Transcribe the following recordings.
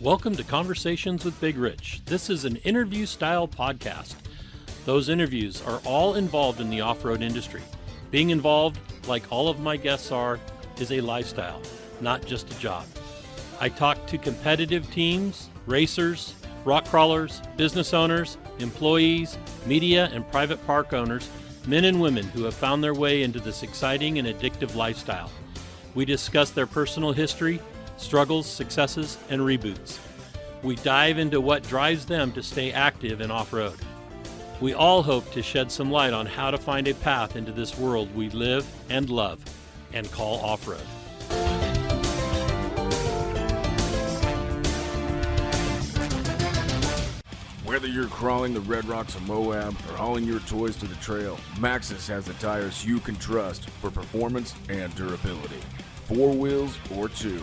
Welcome to Conversations with Big Rich. This is an interview-style podcast. Those interviews are all involved in the off-road industry. Being involved, like all of my guests are, is a lifestyle, not just a job. I talk to competitive teams, racers, rock crawlers, business owners, employees, media, and private park owners, men and women who have found their way into this exciting and addictive lifestyle. We discuss their personal history, struggles, successes, and reboots. We dive into what drives them to stay active and off-road. We all hope to shed some light on how to find a path into this world we live and love and call off-road. Whether you're crawling the Red Rocks of Moab or hauling your toys to the trail, Maxxis has the tires you can trust for performance and durability. 4 wheels or 2.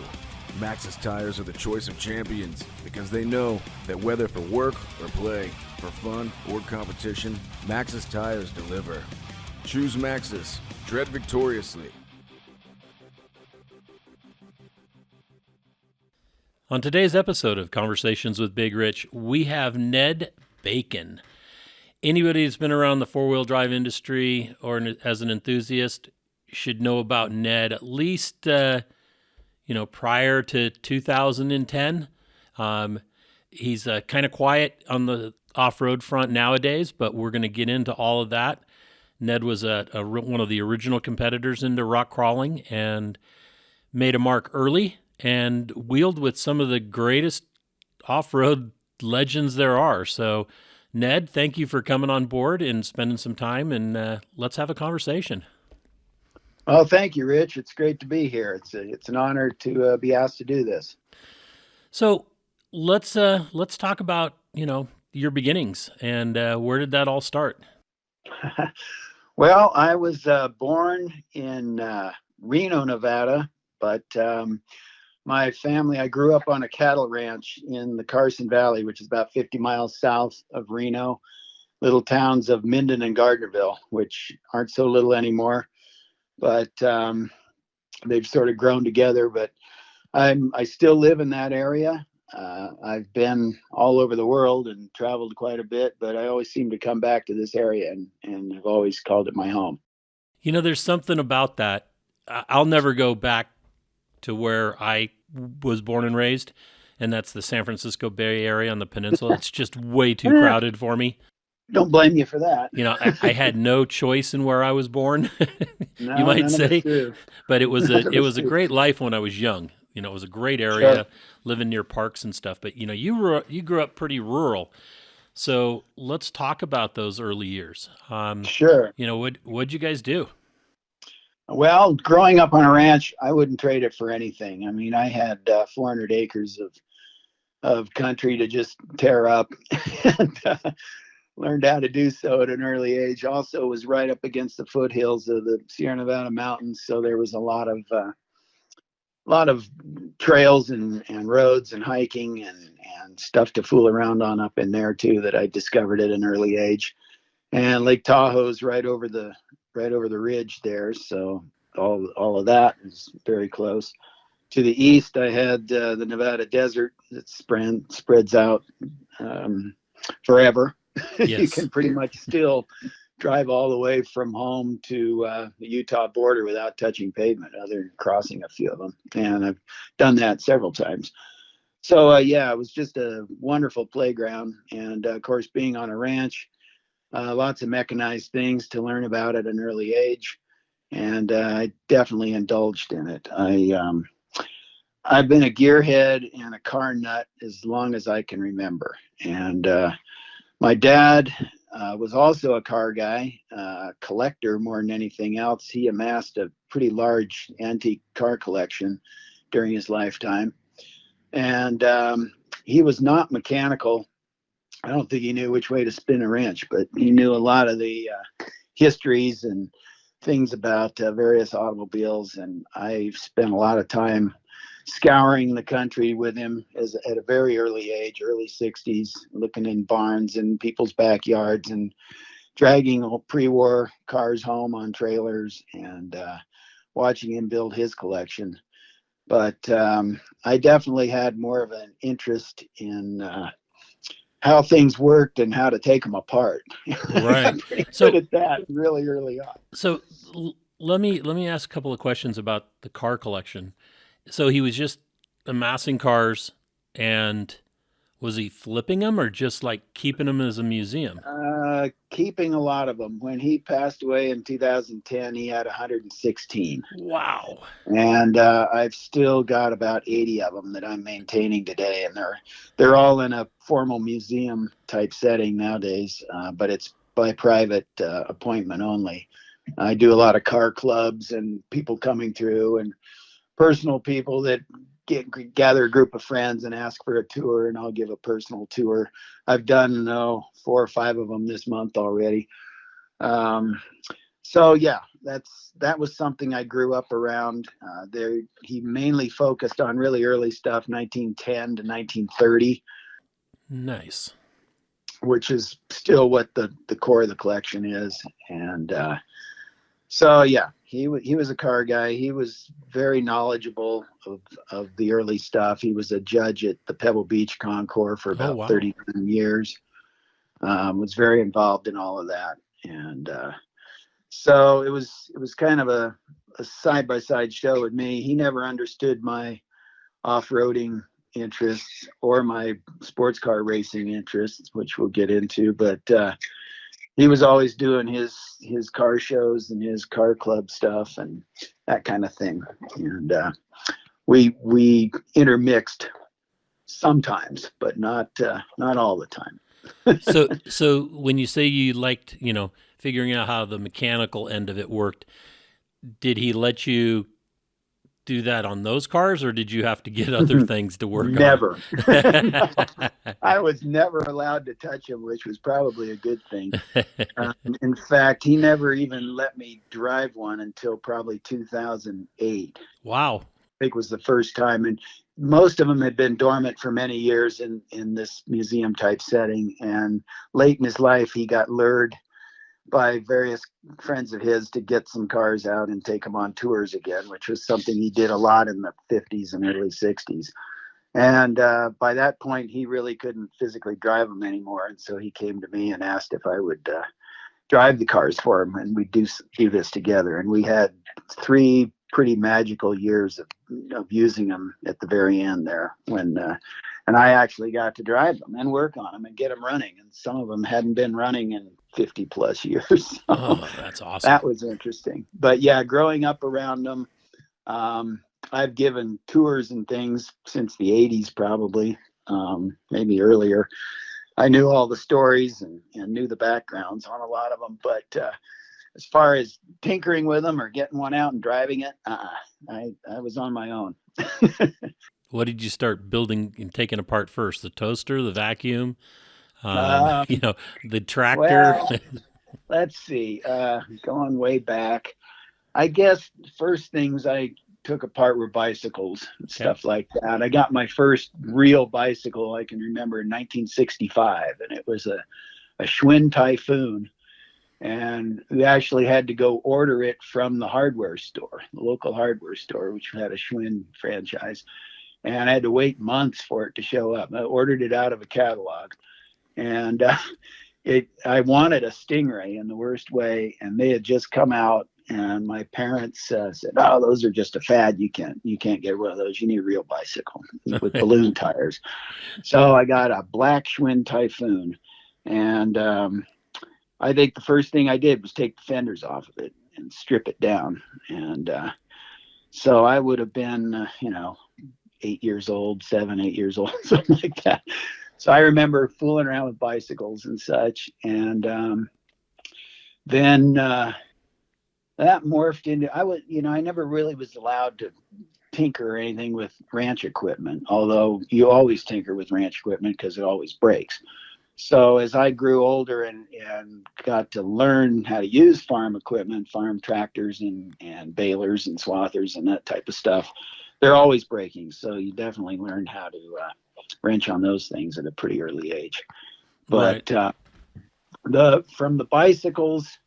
Maxxis tires are the choice of champions because they know that whether for work or play, for fun or competition, Maxxis tires deliver. Choose Maxxis. Tread victoriously. On today's episode of Conversations with Big Rich, we have Ned Bacon. Anybody who's been around the four-wheel drive industry or as an enthusiast should know about Ned at least prior to 2010. He's kind of quiet on the off-road front nowadays, but we're going to get into all of that. Ned was one of the original competitors into rock crawling and made a mark early and wheeled with some of the greatest off-road legends there are. So, Ned, thank you for coming on board and spending some time, and let's have a conversation. Well, thank you, Rich. It's great to be here. It's an honor to be asked to do this. So let's talk about your beginnings and where did that all start? Well, I was born in Reno, Nevada, but my family, I grew up on a cattle ranch in the Carson Valley, which is about 50 miles south of Reno. Little towns of Minden and Gardnerville, which aren't so little anymore. But they've sort of grown together. But I still live in that area. I've been all over the world and traveled quite a bit, but I always seem to come back to this area and I've always called it my home. You know, there's something about that. I'll never go back to where I was born and raised, and that's the San Francisco Bay Area on the peninsula. It's just way too crowded for me. Don't blame you for that. You know, I had no choice in where I was born, No, you might say, but it was a true. great life when I was young. You know, it was a great area, Sure. living near parks and stuff. But you grew up pretty rural, so let's talk about those early years. Sure. What'd you guys do? Well, growing up on a ranch, I wouldn't trade it for anything. I mean, I had 400 acres of country to just tear up. And, learned how to do so at an early age. Also was right up against the foothills of the Sierra Nevada mountains, so there was a lot of trails and roads and hiking and stuff to fool around on up in there too that I discovered at an early age. And Lake Tahoe's right over the ridge there, so all of that is very close. To the east, I had the Nevada desert that spreads out forever. Yes. You can pretty much still drive all the way from home to the Utah border without touching pavement, other than crossing a few of them. And I've done that several times. So, it was just a wonderful playground. And, of course, being on a ranch, lots of mechanized things to learn about at an early age. And I definitely indulged in it. I've been a gearhead and a car nut as long as I can remember. And my dad was also a car guy, collector more than anything else. He amassed a pretty large antique car collection during his lifetime. And he was not mechanical. I don't think he knew which way to spin a wrench, but he knew a lot of the histories and things about various automobiles. And I spent a lot of time scouring the country with him at a very early age, early 60s, looking in barns and people's backyards and dragging pre-war cars home on trailers and watching him build his collection. But I definitely had more of an interest in how things worked and how to take them apart. I Right. got pretty So, good at that really early on. so let me ask a couple of questions about the car collection. So he was just amassing cars, and was he flipping them or just like keeping them as a museum? Keeping a lot of them. When he passed away in 2010, he had 116. Wow. And I've still got about 80 of them that I'm maintaining today, and they're all in a formal museum type setting nowadays, but it's by private appointment only. I do a lot of car clubs and people coming through, and personal people that gather a group of friends and ask for a tour, and I'll give a personal tour. I've done 4 or 5 of them this month already. So yeah, that was something I grew up around. There, he mainly focused on really early stuff, 1910 to 1930, Nice. which is still what the core of the collection is. And so yeah, he was a car guy. He was very knowledgeable of the early stuff. He was a judge at the Pebble Beach Concours for about wow. 39 years. Was very involved in all of that, and so it was kind of a side-by-side show with me. He never understood my off-roading interests or my sports car racing interests, which we'll get into, but he was always doing his car shows and his car club stuff and that kind of thing. And we intermixed sometimes, but not all the time. So when you say you liked, figuring out how the mechanical end of it worked, did he let you do that on those cars, or did you have to get other things to work Never. on? No, I was never allowed to touch him, which was probably a good thing. In fact, he never even let me drive one until probably 2008. Wow. I think was the first time, and most of them had been dormant for many years in this museum type setting. And late in his life, he got lured by various friends of his to get some cars out and take them on tours again, which was something he did a lot in the 50s and early 60s. And by that point, he really couldn't physically drive them anymore. And so he came to me and asked if I would drive the cars for him, and we'd do this together. And we had 3 pretty magical years of using them at the very end there, when and I actually got to drive them and work on them and get them running, and some of them hadn't been running in 50 plus years. So Oh, that's awesome. that was interesting. But yeah, growing up around them, I've given tours and things since the 80s, probably, maybe earlier. I knew all the stories and knew the backgrounds on a lot of them, but as far as tinkering with them or getting one out and driving it, I was on my own. What did you start building and taking apart first? The toaster, the vacuum, the tractor? Well, let's see. Going way back, I guess first things I took apart were bicycles and stuff like that. I got my first real bicycle I can remember in 1965, and it was a Schwinn Typhoon. And we actually had to go order it from the hardware store, the local hardware store, which had a Schwinn franchise. And I had to wait months for it to show up. I ordered it out of a catalog. And I wanted a Stingray in the worst way, and they had just come out. And my parents said, "Oh, those are just a fad. You can't get one of those. You need a real bicycle with balloon tires." So I got a black Schwinn Typhoon, and I think the first thing I did was take the fenders off of it and strip it down. And so I would have been, 8 years old, 7, 8 years old, something like that. So I remember fooling around with bicycles and such. And then that morphed into, I never really was allowed to tinker or anything with ranch equipment, although you always tinker with ranch equipment because it always breaks. So as I grew older and got to learn how to use farm equipment, farm tractors and balers and swathers and that type of stuff, they're always breaking. So you definitely learned how to wrench on those things at a pretty early age. But from the bicycles,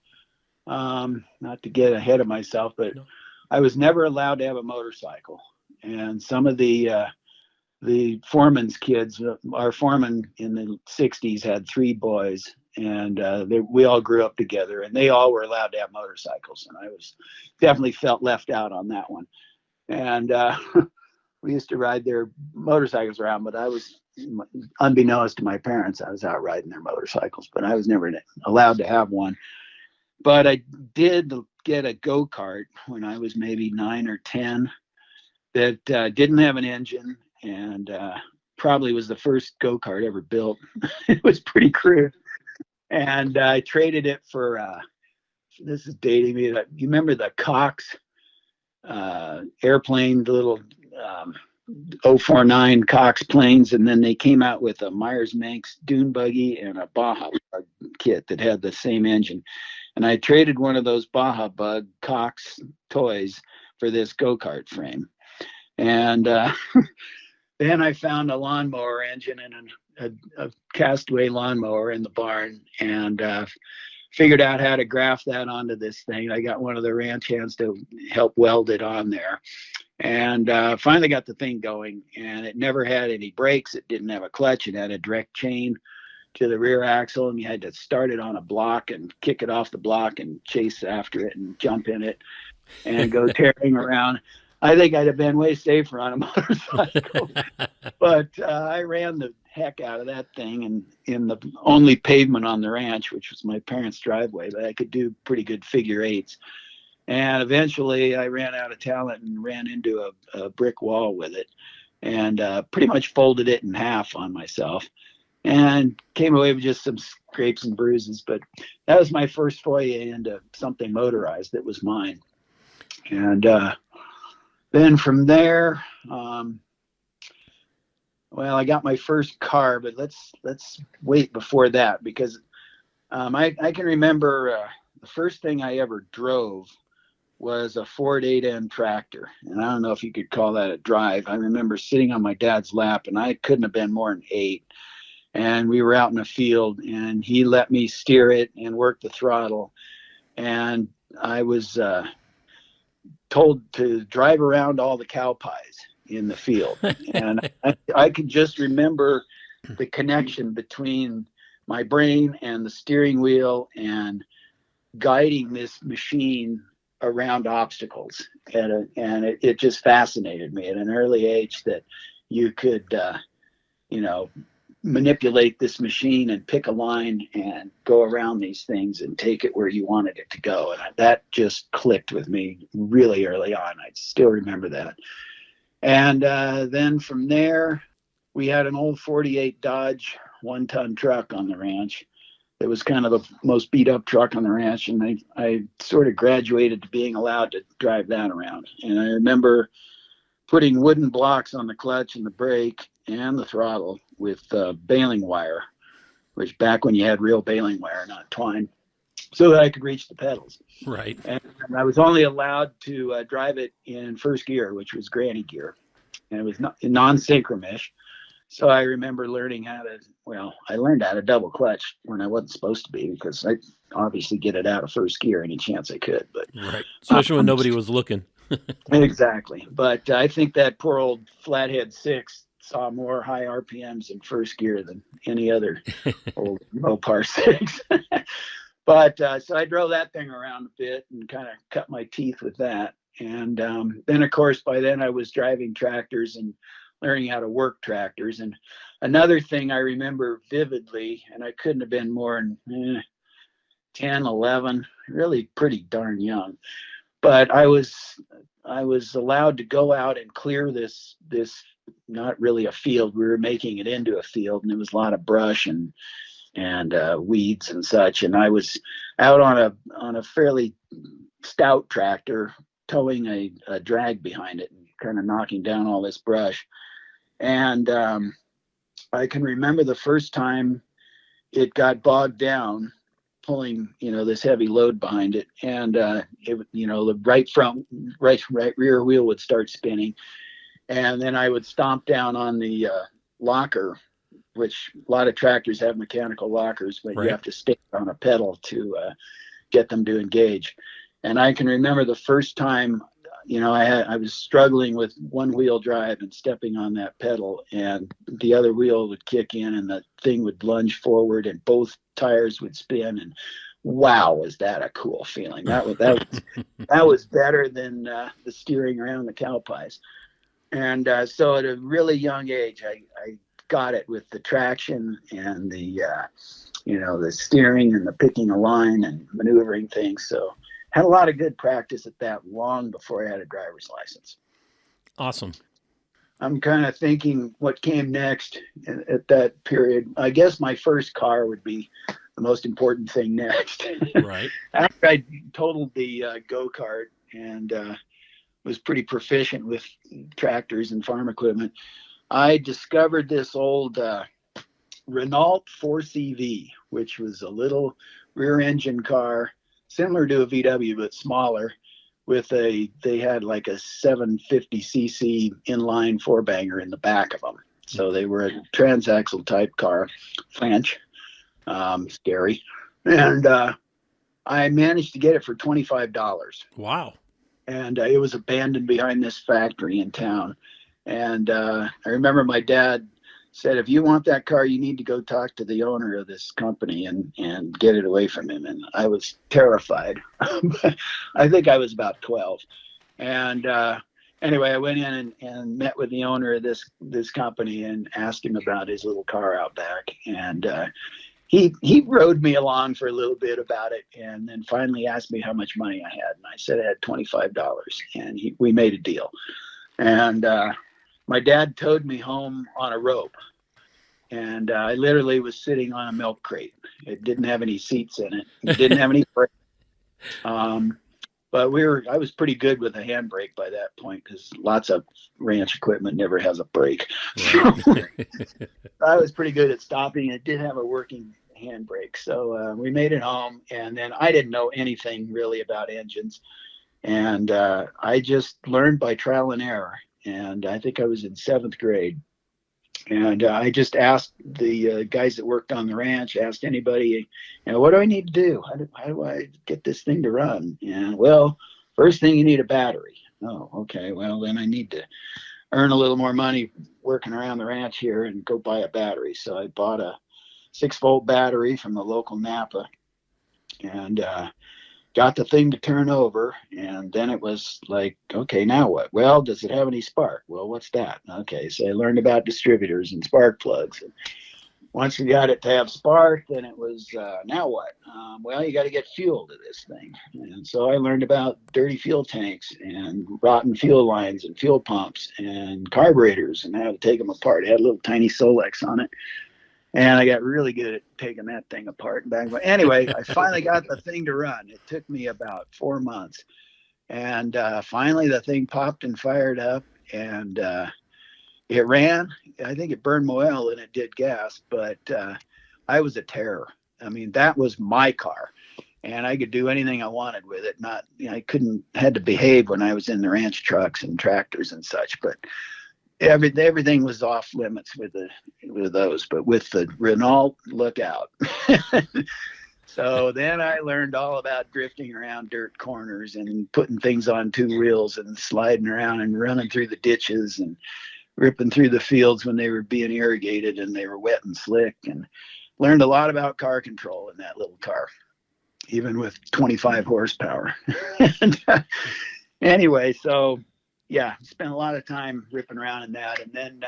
not to get ahead of myself, but I was never allowed to have a motorcycle. And some of the foreman's kids, our foreman in the 60s had 3 boys, and we all grew up together, and they all were allowed to have motorcycles, and I was definitely felt left out on that one. And we used to ride their motorcycles around, but I was, unbeknownst to my parents, I was out riding their motorcycles, but I was never allowed to have one. But I did get a go-kart when I was maybe 9 or 10 that didn't have an engine, and probably was the first go-kart ever built. It was pretty crude. And I traded it for, this is dating me, you remember the Cox airplane, the little 049 Cox planes, and then they came out with a Myers-Manx dune buggy and a Baja Bug kit that had the same engine. And I traded one of those Baja Bug Cox toys for this go-kart frame. And then I found a lawnmower engine and a Castaway lawnmower in the barn, and figured out how to graft that onto this thing. I got one of the ranch hands to help weld it on there, and finally got the thing going. And it never had any brakes. It didn't have a clutch. It had a direct chain to the rear axle, and you had to start it on a block and kick it off the block and chase after it and jump in it and go tearing around. I think I'd have been way safer on a motorcycle, but I ran the heck out of that thing, and in the only pavement on the ranch, which was my parents' driveway, but I could do pretty good figure eights. And eventually I ran out of talent and ran into a brick wall with it, and pretty much folded it in half on myself, and came away with just some scrapes and bruises. But that was my first foray into something motorized that was mine. And then from there, well, I got my first car, but let's wait before that, because I can remember the first thing I ever drove was a Ford 8N tractor. And I don't know if you could call that a drive. I remember sitting on my dad's lap, and I couldn't have been more than 8. And we were out in a field, and he let me steer it and work the throttle. And I was told to drive around all the cow pies in the field. And I could just remember the connection between my brain and the steering wheel and guiding this machine around obstacles. And it just fascinated me at an early age that you could, manipulate this machine and pick a line and go around these things and take it where you wanted it to go. And that just clicked with me really early on. I still remember that. And then from there, we had an old 48 Dodge 1-ton truck on the ranch. It was kind of the most beat up truck on the ranch. And I sort of graduated to being allowed to drive that around. And I remember putting wooden blocks on the clutch and the brake and the throttle with baling wire, which back when you had real baling wire, not twine, so that I could reach the pedals. Right. And I was only allowed to drive it in first gear, which was granny gear, and it was non-synchromesh. So I remember learning I learned how to double clutch when I wasn't supposed to be, because I obviously get it out of first gear any chance I could. But right, especially when nobody was looking. Exactly. But I think that poor old Flathead 6 saw more high RPMs in first gear than any other old Mopar 6. But so I drove that thing around a bit and kind of cut my teeth with that. And then, of course, by then I was driving tractors and learning how to work tractors. And another thing I remember vividly, and I couldn't have been more than 10, 11, really pretty darn young. But I was allowed to go out and clear this not really a field. We were making it into a field, and there was a lot of brush and weeds and such. And I was out on a fairly stout tractor, towing a drag behind it and kind of knocking down all this brush. And I can remember the first time it got bogged down, pulling this heavy load behind it, and the right rear wheel would start spinning, and then I would stomp down on the locker, which a lot of tractors have mechanical lockers, but right, you have to stick on a pedal to get them to engage. And I can remember the first time I was struggling with one wheel drive and stepping on that pedal, and the other wheel would kick in and the thing would lunge forward and both tires would spin. And wow, was that a cool feeling. That was better than the steering around the cow pies. And so at a really young age, I got it with the traction and the steering and the picking a line and maneuvering things. So had a lot of good practice at that long before I had a driver's license. Awesome. I'm kind of thinking what came next at that period. I guess my first car would be the most important thing next. Right. After I totaled the go-kart and was pretty proficient with tractors and farm equipment, I discovered this old Renault 4CV, which was a little rear engine car similar to a VW but smaller, they had like a 750cc inline four banger in the back of them. So they were a transaxle type car, French, scary. And I managed to get it for $25. Wow. And it was abandoned behind this factory in town. And I remember my dad said, if you want that car, you need to go talk to the owner of this company and get it away from him. And I was terrified. I think I was about 12. And anyway, I went in and met with the owner of this company and asked him about his little car out back. And he rode me along for a little bit about it, and then finally asked me how much money I had. And I said I had $25, and we made a deal. And my dad towed me home on a rope, and I literally was sitting on a milk crate. It didn't have any seats in it. It didn't have any brakes. But I was pretty good with a handbrake by that point, because lots of ranch equipment never has a brake. Right. I was pretty good at stopping. It did have a working handbrake. So we made it home, and then I didn't know anything really about engines. And I just learned by trial and error. And I think I was in 7th grade. And I just asked the guys that worked on the ranch, asked anybody, what do I need to do? How do I get this thing to run? And well, first thing, you need a battery. Oh, okay. Well, then I need to earn a little more money working around the ranch here and go buy a battery. So I bought a 6-volt battery from the local Napa and got the thing to turn over. And then it was like, okay, now what? Well, does it have any spark? Well, what's that? Okay, so I learned about distributors and spark plugs. And once we got it to have spark, then it was, now what? Well, you got to get fuel to this thing. And so I learned about dirty fuel tanks and rotten fuel lines and fuel pumps and carburetors and how to take them apart. It had a little tiny Solex on it. And I got really good at taking that thing apart and back. But anyway, I finally got the thing to run. It took me about 4 months. And finally the thing popped and fired up, and it ran. I think it burned more oil than it did gas, but I was a terror. I mean, that was my car, and I could do anything I wanted with it. I had to behave when I was in the ranch trucks and tractors and such, but everything was off limits with those, but with the Renault, look out. So then I learned all about drifting around dirt corners and putting things on 2 wheels and sliding around and running through the ditches and ripping through the fields when they were being irrigated and they were wet and slick, and learned a lot about car control in that little car, even with 25 horsepower. And, anyway, so yeah, spent a lot of time ripping around in that. And then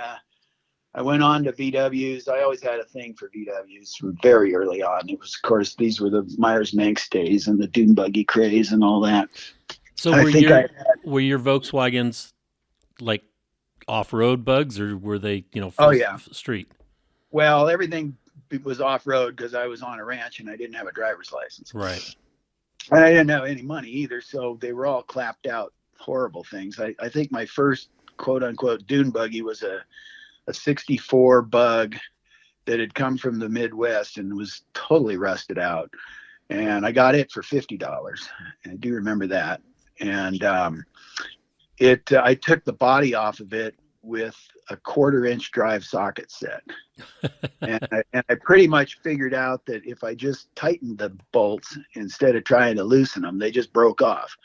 I went on to VWs. I always had a thing for VWs from very early on. It was, of course, these were the Myers-Manx days and the dune buggy craze and all that. So were your Volkswagens like off-road bugs, or were they, street? Well, everything was off-road because I was on a ranch and I didn't have a driver's license. Right. And I didn't have any money either, so they were all clapped out horrible things. I think my first quote-unquote dune buggy was a 64 bug that had come from the Midwest and was totally rusted out. And I got it for $50. I do remember that. And I took the body off of it with a 1/4-inch drive socket set. and I pretty much figured out that if I just tightened the bolts instead of trying to loosen them, they just broke off.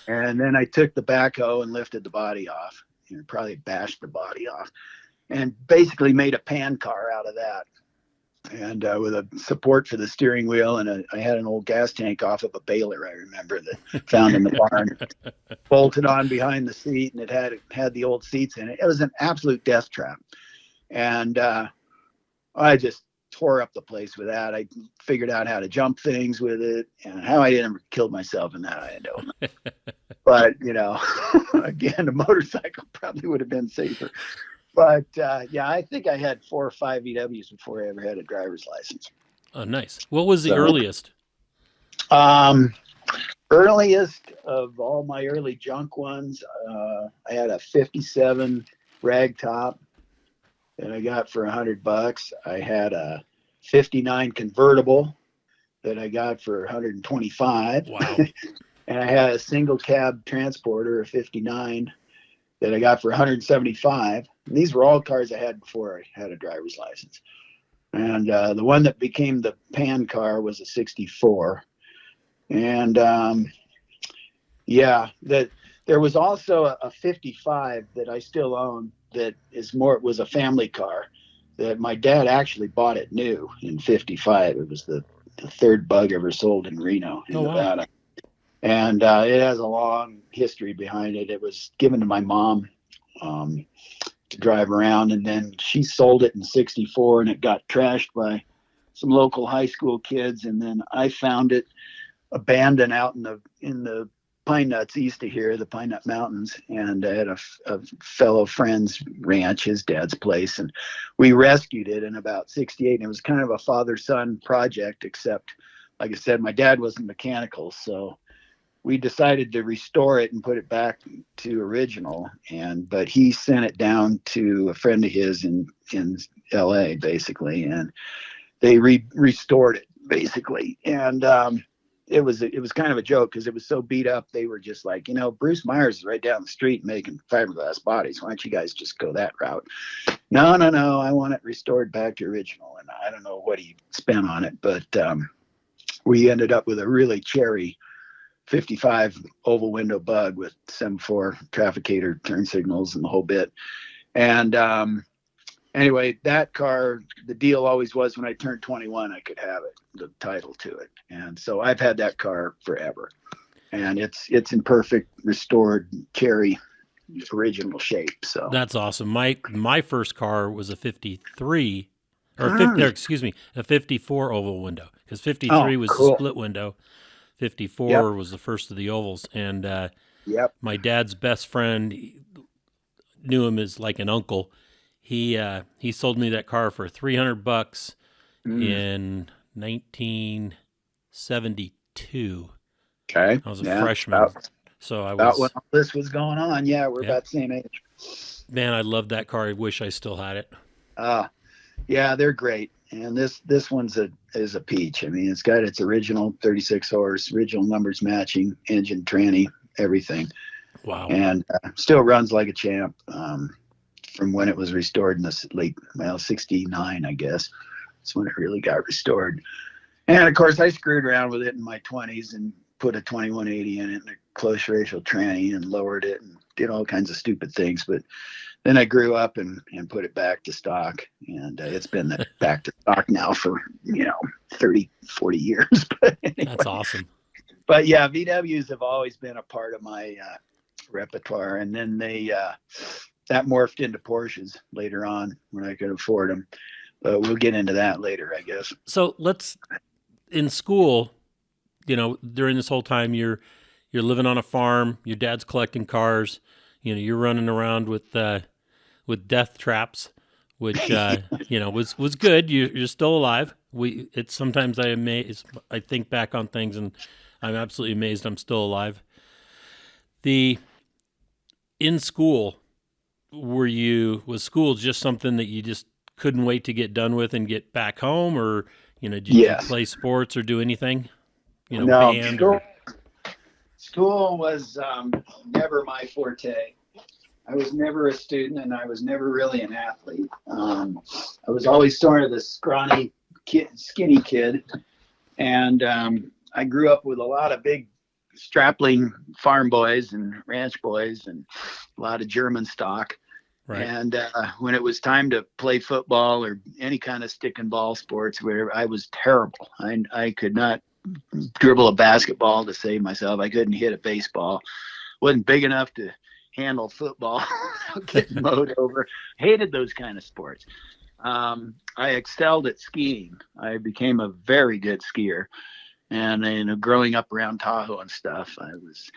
And then I took the backhoe and lifted the body off, probably bashed the body off, and basically made a pan car out of that. And with a support for the steering wheel, and I had an old gas tank off of a baler, I remember, that found in the barn, bolted on behind the seat, and it had the old seats in it. It was an absolute death trap. And I just tore up the place with that. I figured out how to jump things with it, and how I didn't kill myself in that, I don't know. But, again, a motorcycle probably would have been safer. But, I think I had 4 or 5 VWs before I ever had a driver's license. Oh, nice. What was the earliest? Earliest of all my early junk ones, I had a 57 ragtop that I got for $100. I had a 59 convertible that I got for 125. Wow. And I had a single cab transporter, a 59, that I got for 175. And these were all cars I had before I had a driver's license. And the one that became the pan car was a 64. And there was also a 55 that I still own that was a family car that my dad actually bought it new in 55. It was the third bug ever sold in Reno, in Nevada. Wow. And it has a long history behind it. It was given to my mom to drive around, and then she sold it in 64, and it got trashed by some local high school kids. And then I found it abandoned out in the Pine Nuts east of here, the Pine Nut Mountains, and I had a fellow friend's ranch, his dad's place, and we rescued it in about 68. And it was kind of a father-son project, except, like I said, my dad wasn't mechanical, so we decided to restore it and put it back to original. But he sent it down to a friend of his in LA, basically, and they restored it, basically. And it was kind of a joke because it was so beat up. They were just like, Bruce Myers is right down the street making fiberglass bodies. Why don't you guys just go that route? No, I want it restored back to original. And I don't know what he spent on it, but we ended up with a really cherry 55 oval window bug with semaphore, trafficator, turn signals, and the whole bit. And anyway, that car, the deal always was when I turned 21, I could have it, the title to it. And so I've had that car forever. And it's in perfect, restored, cherry, original shape. So that's awesome. My first car was a 53, a 54 oval window, because 53 was the split window. 54 was the first of the ovals. And my dad's best friend, knew him as like an uncle. He sold me that car for $300 in 1972. Okay. I was a freshman. So I was about when all this was going on. Yeah, we're about the same age. Man, I loved that car. I wish I still had it. Yeah, they're great. And this one's is a peach. I mean, it's got its original 36 horse, original numbers matching, engine, tranny, everything. Wow. And still runs like a champ. From when it was restored in the late 69, I guess. That's when it really got restored. And of course, I screwed around with it in my 20s and put a 2180 in it and a close ratio tranny and lowered it and did all kinds of stupid things. But then I grew up and put it back to stock. And it's been back to stock now for, 30, 40 years. But anyway. That's awesome. But yeah, VWs have always been a part of my repertoire. And then that morphed into Porsches later on when I could afford them. But we'll get into that later, I guess. So in school, during this whole time, you're living on a farm, your dad's collecting cars, you're running around with death traps, which, was good. You're still alive. Sometimes I think back on things and I'm absolutely amazed I'm still alive. In school, was school just something that you just couldn't wait to get done with and get back home, or did you play sports or do anything? No, band? School was never my forte. I was never a student, and I was never really an athlete. I was always sort of the scrawny kid, skinny kid, and I grew up with a lot of big strapling farm boys and ranch boys and a lot of German stock. Right. And when it was time to play football or any kind of stick and ball sports, where I was terrible. I could not dribble a basketball to save myself. I couldn't hit a baseball. Wasn't big enough to handle football. Getting mowed over. Hated those kind of sports. I excelled at skiing. I became a very good skier. And growing up around Tahoe and stuff, I was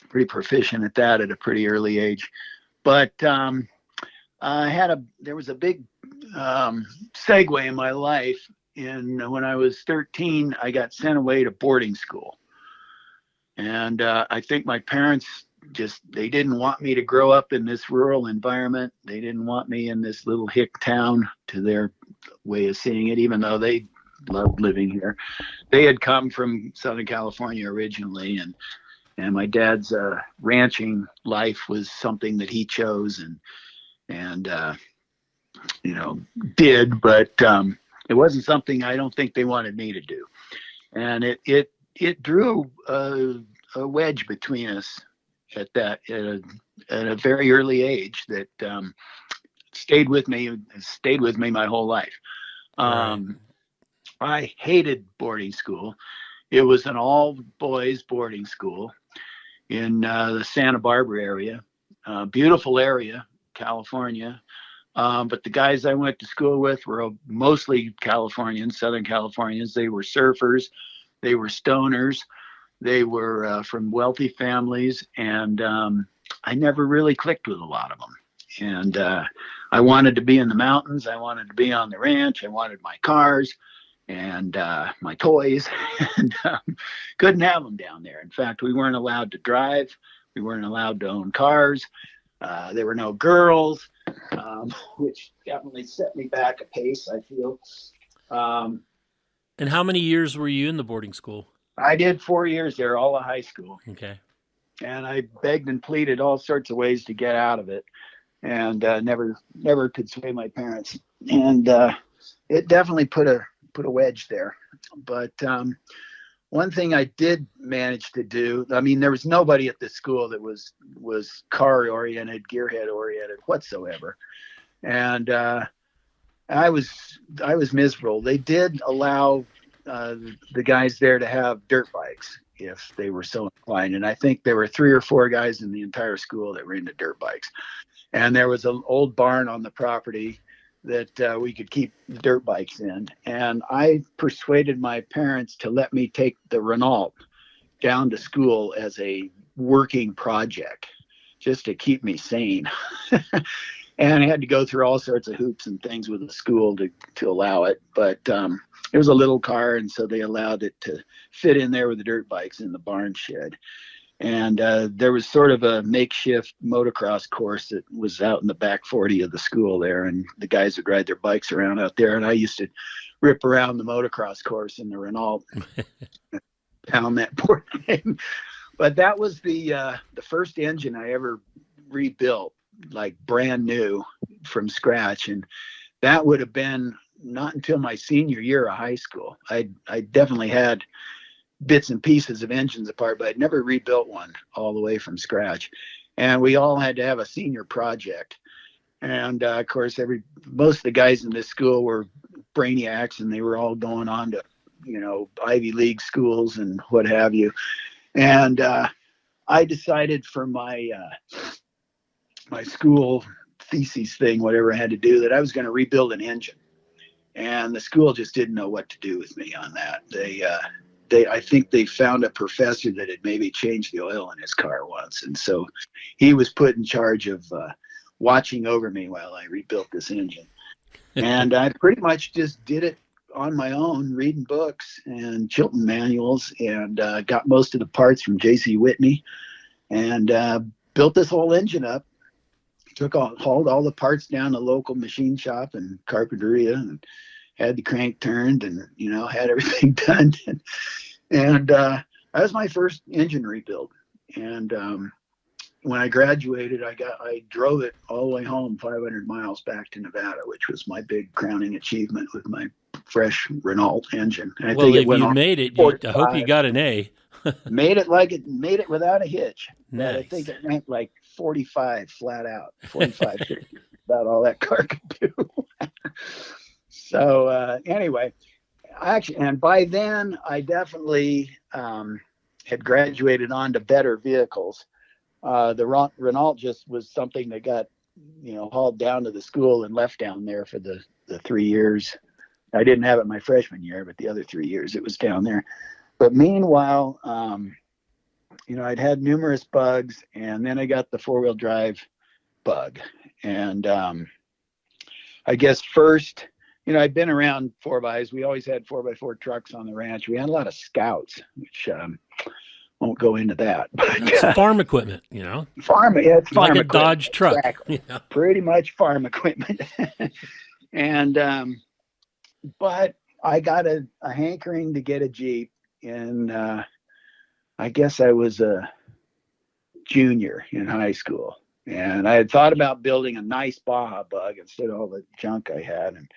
pretty proficient at that at a pretty early age. But there was a big segue in my life. When I was 13, I got sent away to boarding school. And I think my parents they didn't want me to grow up in this rural environment. They didn't want me in this little hick town, to their way of seeing it, even though they loved living here. They had come from Southern California originally, and my dad's ranching life was something that he chose and did, but it wasn't something I don't think they wanted me to do. And it drew a wedge between us at a very early age that stayed with me my whole life. Right. I hated boarding school. It was an all boys boarding school in the Santa Barbara area, beautiful area, California. But the guys I went to school with were mostly Californians, Southern Californians. They were surfers. They were stoners. They were from wealthy families. And I never really clicked with a lot of them. And I wanted to be in the mountains. I wanted to be on the ranch. I wanted my cars and my toys, and couldn't have them down there. In fact, we weren't allowed to drive. We weren't allowed to own cars. There were no girls, which definitely set me back a pace, I feel. And how many years were you in the boarding school? I did 4 years there, all of high school. Okay. And I begged and pleaded all sorts of ways to get out of it, and never could sway my parents. And it definitely put a wedge there. But one thing I did manage to do, I mean, there was nobody at the school that was car oriented, gearhead oriented whatsoever. And I was miserable. They did allow the guys there to have dirt bikes if they were so inclined. And I think there were 3 or 4 guys in the entire school that were into dirt bikes. And there was an old barn on the property that we could keep the dirt bikes in. And I persuaded my parents to let me take the Renault down to school as a working project, just to keep me sane. And I had to go through all sorts of hoops and things with the school to allow it. But it was a little car, and so they allowed it to fit in there with the dirt bikes in the barn shed. And there was sort of a makeshift motocross course that was out in the back 40 of the school there, and the guys would ride their bikes around out there, and I used to rip around the motocross course in the Renault, pound that poor thing. But that was the first engine I ever rebuilt, like brand new from scratch, and that would have been not until my senior year of high school. I definitely had bits and pieces of engines apart, but I'd never rebuilt one all the way from scratch. And we all had to have a senior project. And of course, most of the guys in this school were brainiacs, and they were all going on to, Ivy League schools and what have you. And I decided for my my school thesis thing, whatever I had to do, that I was going to rebuild an engine. And the school just didn't know what to do with me on that. I think they found a professor that had maybe changed the oil in his car once. And so he was put in charge of watching over me while I rebuilt this engine. And I pretty much just did it on my own, reading books and Chilton manuals, and got most of the parts from J.C. Whitney, and built this whole engine up. Hauled all the parts down to local machine shop and carpinteria, and had the crank turned, and had everything done. And that was my first engine rebuild. And when I graduated, I drove it all the way home, 500 miles back to Nevada, which was my big crowning achievement with my fresh Renault engine. And I Well, think it if went you on made it, I hope you 45. got an A. Made it without a hitch. But I Nice. think it went like 45 flat out, 45, 50, about all that car could do. So anyway, actually, and by then I definitely had graduated onto better vehicles. The Renault just was something that got, hauled down to the school and left down there for the 3 years. I didn't have it my freshman year, but the other 3 years it was down there. But meanwhile, I'd had numerous bugs, and then I got the four-wheel drive bug. And I guess first, I'd been around 4x. We always had 4x4 trucks on the ranch. We had a lot of Scouts, which won't go into that. But It's farm equipment, farm, yeah, it's farm like a equipment. Dodge truck. Exactly. Pretty much farm equipment. And but I got a hankering to get a Jeep, and I guess I was a junior in high school, and I had thought about building a nice Baja Bug instead of all the junk I had. And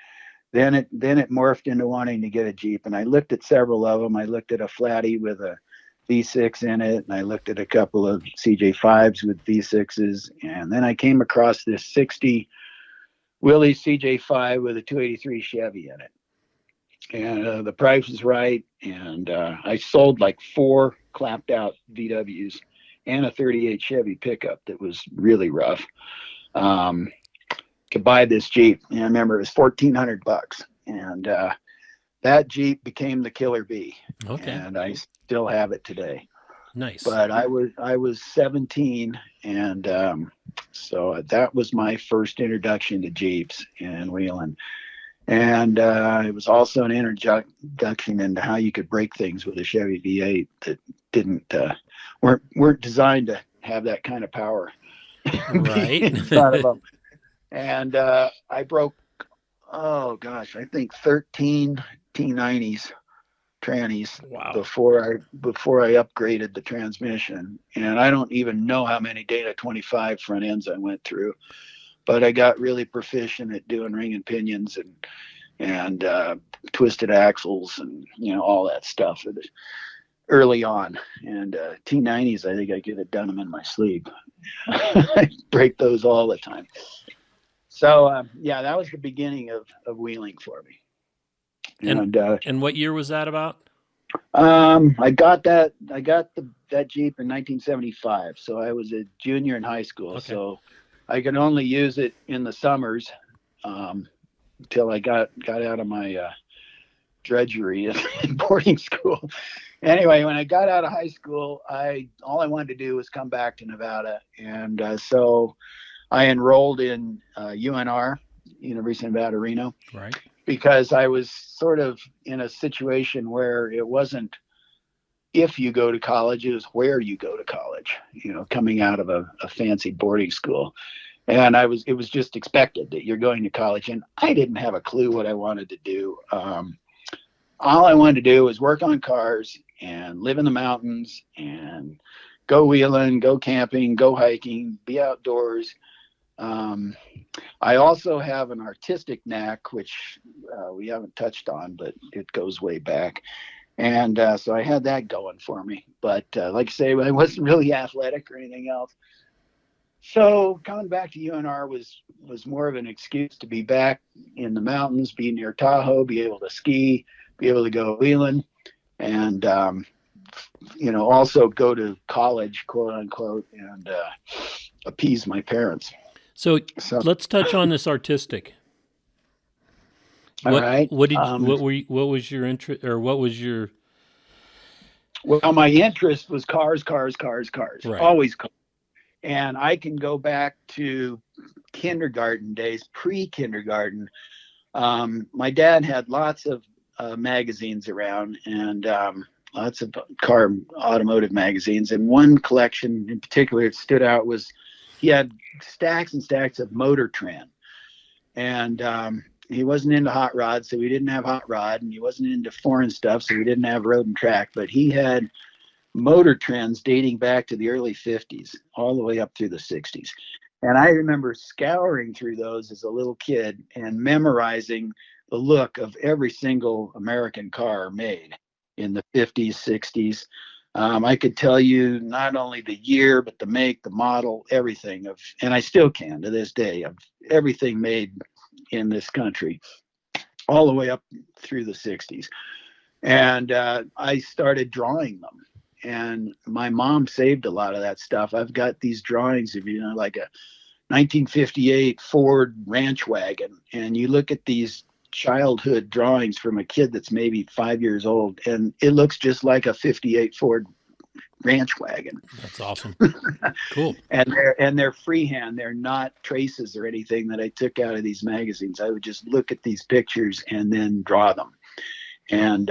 then it morphed into wanting to get a Jeep, and I looked at several of them. I looked at a Flatty with a V6 in it, and I looked at a couple of CJ5s with V6s, and then I came across this 60 Willys CJ5 with a 283 Chevy in it. And the price was right, and I sold like 4 clapped out VWs and a 38 Chevy pickup that was really rough to buy this Jeep. And I remember it was $1,400, and that Jeep became the Killer Bee. Okay. And I still have it today. Nice. But I was 17, and so that was my first introduction to Jeeps and wheeling. And it was also an introduction into how you could break things with a Chevy V8 that weren't designed to have that kind of power right inside of them. And I broke, I think 13 T90s trannies. Wow. before I upgraded the transmission. And I don't even know how many Dana 25 front ends I went through, but I got really proficient at doing ring and pinions and twisted axles and all that stuff early on. And T90s, I think I could have done them in my sleep. I break those all the time. So that was the beginning of wheeling for me. And what year was that about? I got that Jeep in 1975. So I was a junior in high school. Okay. So I could only use it in the summers until I got out of my drudgery in boarding school. Anyway, when I got out of high school, all I wanted to do was come back to Nevada, and so I enrolled in UNR, University of Nevada, Reno. Right. Because I was sort of in a situation where it wasn't if you go to college, it was where you go to college, coming out of a fancy boarding school. And it was just expected that you're going to college. And I didn't have a clue what I wanted to do. All I wanted to do was work on cars and live in the mountains and go wheeling, go camping, go hiking, be outdoors. I also have an artistic knack, which we haven't touched on, but it goes way back. And so I had that going for me. But like I say, I wasn't really athletic or anything else. So coming back to UNR was more of an excuse to be back in the mountains, be near Tahoe, be able to ski, be able to go wheeling, and also go to college, quote unquote, and appease my parents. So let's touch on this artistic. All right. What was your interest, or what was your? Well, my interest was cars. Right. Always cars. And I can go back to kindergarten days, pre-kindergarten. My dad had lots of magazines around, and lots of automotive magazines. And one collection in particular that stood out was he had stacks and stacks of Motor Trend. And he wasn't into hot rods, so we didn't have hot rod, and he wasn't into foreign stuff, so we didn't have road and track. But he had motor trends dating back to the early 50s, all the way up through the 60s. And I remember scouring through those as a little kid and memorizing the look of every single American car made in the 50s, 60s. I could tell you not only the year, but the make, the model, everything of, and I still can to this day, of everything made in this country, all the way up through the 60s. And I started drawing them. And my mom saved a lot of that stuff. I've got these drawings of, like a 1958 Ford ranch wagon. And you look at these childhood drawings from a kid that's maybe 5 years old, and it looks just like a 58 Ford ranch wagon. That's awesome. Cool. And they're freehand. They're not traces or anything that I took out of these magazines. I would just look at these pictures and then draw them. And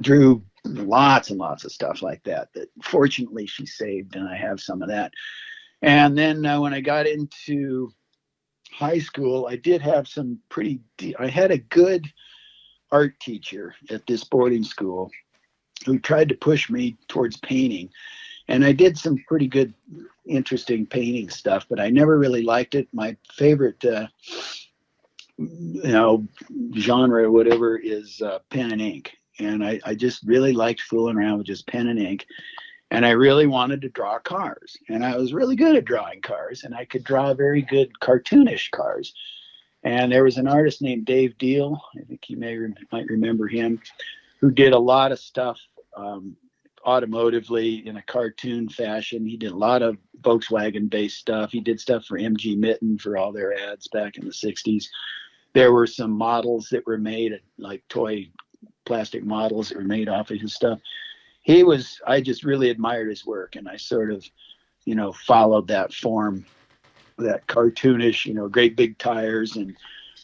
drew lots and lots of stuff like that fortunately she saved, and I have some of that. And then when I got into high school, I did have some I had a good art teacher at this boarding school who tried to push me towards painting. And I did some pretty good, interesting painting stuff, but I never really liked it. My favorite, genre or whatever is pen and ink. And I just really liked fooling around with just pen and ink. And I really wanted to draw cars. And I was really good at drawing cars. And I could draw very good cartoonish cars. And there was an artist named Dave Deal, I think you might remember him, who did a lot of stuff automotively in a cartoon fashion. He did a lot of Volkswagen-based stuff. He did stuff for MG Mitten for all their ads back in the 60s. There were some models that were made, like toy plastic models that were made off of his stuff. I just really admired his work, and I sort of, followed that form, that cartoonish, great big tires and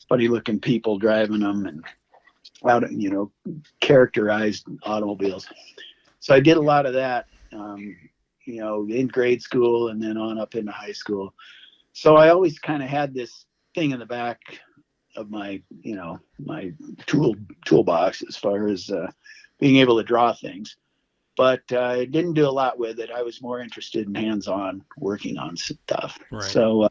funny looking people driving them and out, characterized automobiles. So I did a lot of that, in grade school and then on up into high school. So I always kind of had this thing in the back of my, my toolbox as far as being able to draw things. But I didn't do a lot with it. I was more interested in hands-on working on stuff. Right. So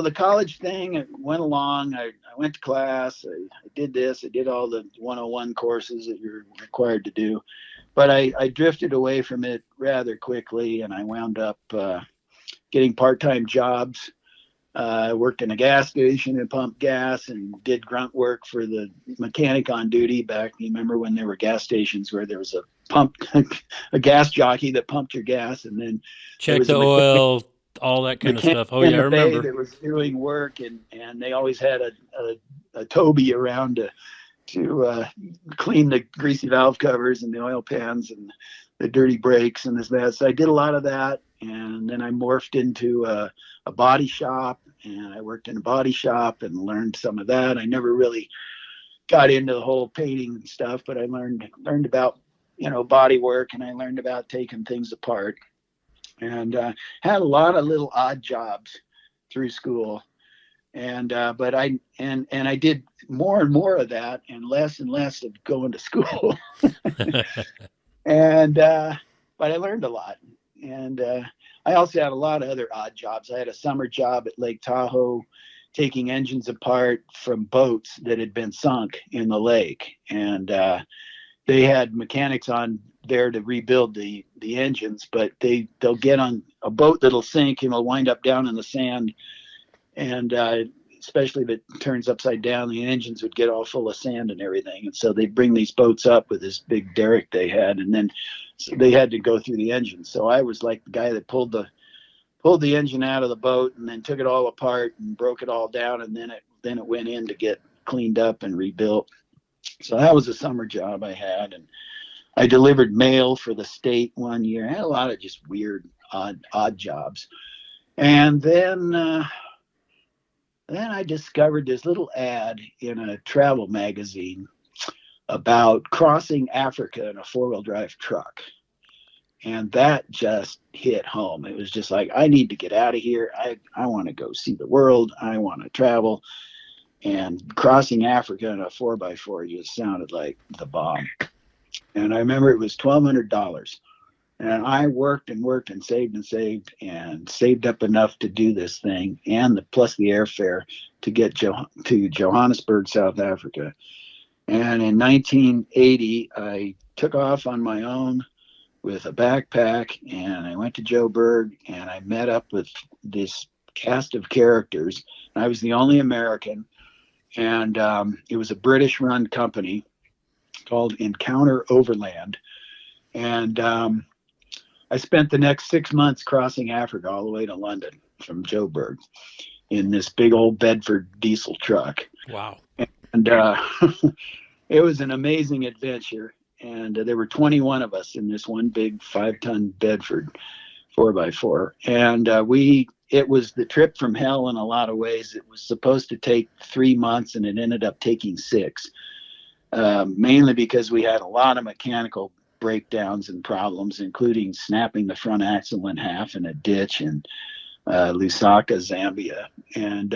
the college thing, it went along. I went to class. I did this. I did all the 101 courses that you're required to do. But I drifted away from it rather quickly, and I wound up getting part-time jobs. I worked in a gas station and pumped gas and did grunt work for the mechanic on duty back. You remember when there were gas stations where there was a gas jockey that pumped your gas, and then check the oil, all that kind of stuff. Oh yeah, I remember. That was doing work, and they always had a Toby around to clean the greasy valve covers and the oil pans and the dirty brakes and this that. So I did a lot of that, and then I morphed into a body shop, and I worked in a body shop and learned some of that. I never really got into the whole painting stuff, but I learned about body work, and I learned about taking things apart, and had a lot of little odd jobs through school. And but I did more and more of that and less of going to school. And but I learned a lot. And I also had a lot of other odd jobs. I had a summer job at Lake Tahoe taking engines apart from boats that had been sunk in the lake. And they had mechanics on there to rebuild the engines, but they'll get on a boat that'll sink and will wind up down in the sand. And especially if it turns upside down, the engines would get all full of sand and everything. And so they bring these boats up with this big derrick they had, and then so they had to go through the engine. So I was like the guy that pulled the engine out of the boat and then took it all apart and broke it all down, and then it went in to get cleaned up and rebuilt. So that was a summer job I had, and I delivered mail for the state one year. I had a lot of just weird, odd jobs. And then I discovered this little ad in a travel magazine about crossing Africa in a four-wheel drive truck. And that just hit home. It was just like, I need to get out of here. I want to go see the world. I want to travel. And crossing Africa in a 4x4 just sounded like the bomb. And I remember it was $1,200. And I worked and saved up enough to do this thing, and plus the airfare to get to Johannesburg, South Africa. And in 1980, I took off on my own with a backpack, and I went to Joburg, and I met up with this cast of characters. I was the only American, and it was a British-run company called Encounter Overland. And I spent the next 6 months crossing Africa all the way to London from Joburg in this big old Bedford diesel truck. Wow. And it was an amazing adventure. And there were 21 of us in this one big 5-ton Bedford 4x4. And it was the trip from hell in a lot of ways. It was supposed to take 3 months, and it ended up taking 6, mainly because we had a lot of mechanical breakdowns and problems, including snapping the front axle in half in a ditch in Lusaka, Zambia. And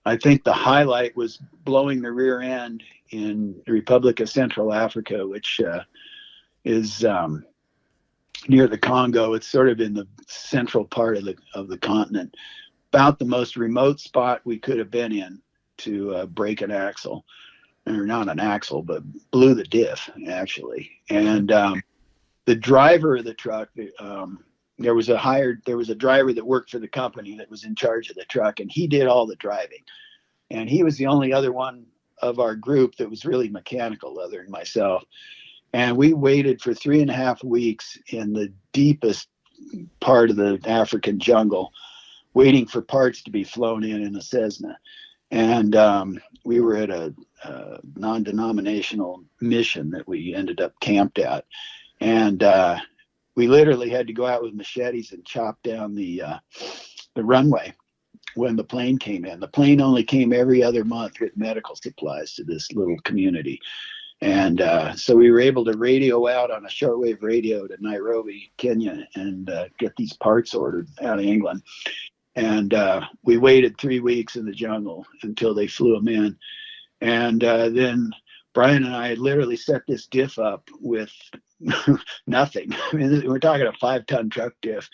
I think the highlight was blowing the rear end in the Republic of Central Africa, which is near the Congo. It's sort of in the central part of the continent, about the most remote spot we could have been in to break an axle. Or not an axle, but blew the diff, actually. And the driver of the truck, there was a driver that worked for the company that was in charge of the truck, and he did all the driving. And he was the only other one of our group that was really mechanical, other than myself. And we waited for 3.5 weeks in the deepest part of the African jungle, waiting for parts to be flown in a Cessna. And we were at a non-denominational mission that we ended up camped at. And we literally had to go out with machetes and chop down the runway when the plane came in. The plane only came every other month with medical supplies to this little community. And so we were able to radio out on a shortwave radio to Nairobi, Kenya, and get these parts ordered out of England. And we waited 3 weeks in the jungle until they flew them in. And then Brian and I had literally set this diff up with nothing. I mean, we're talking a 5-ton truck diff.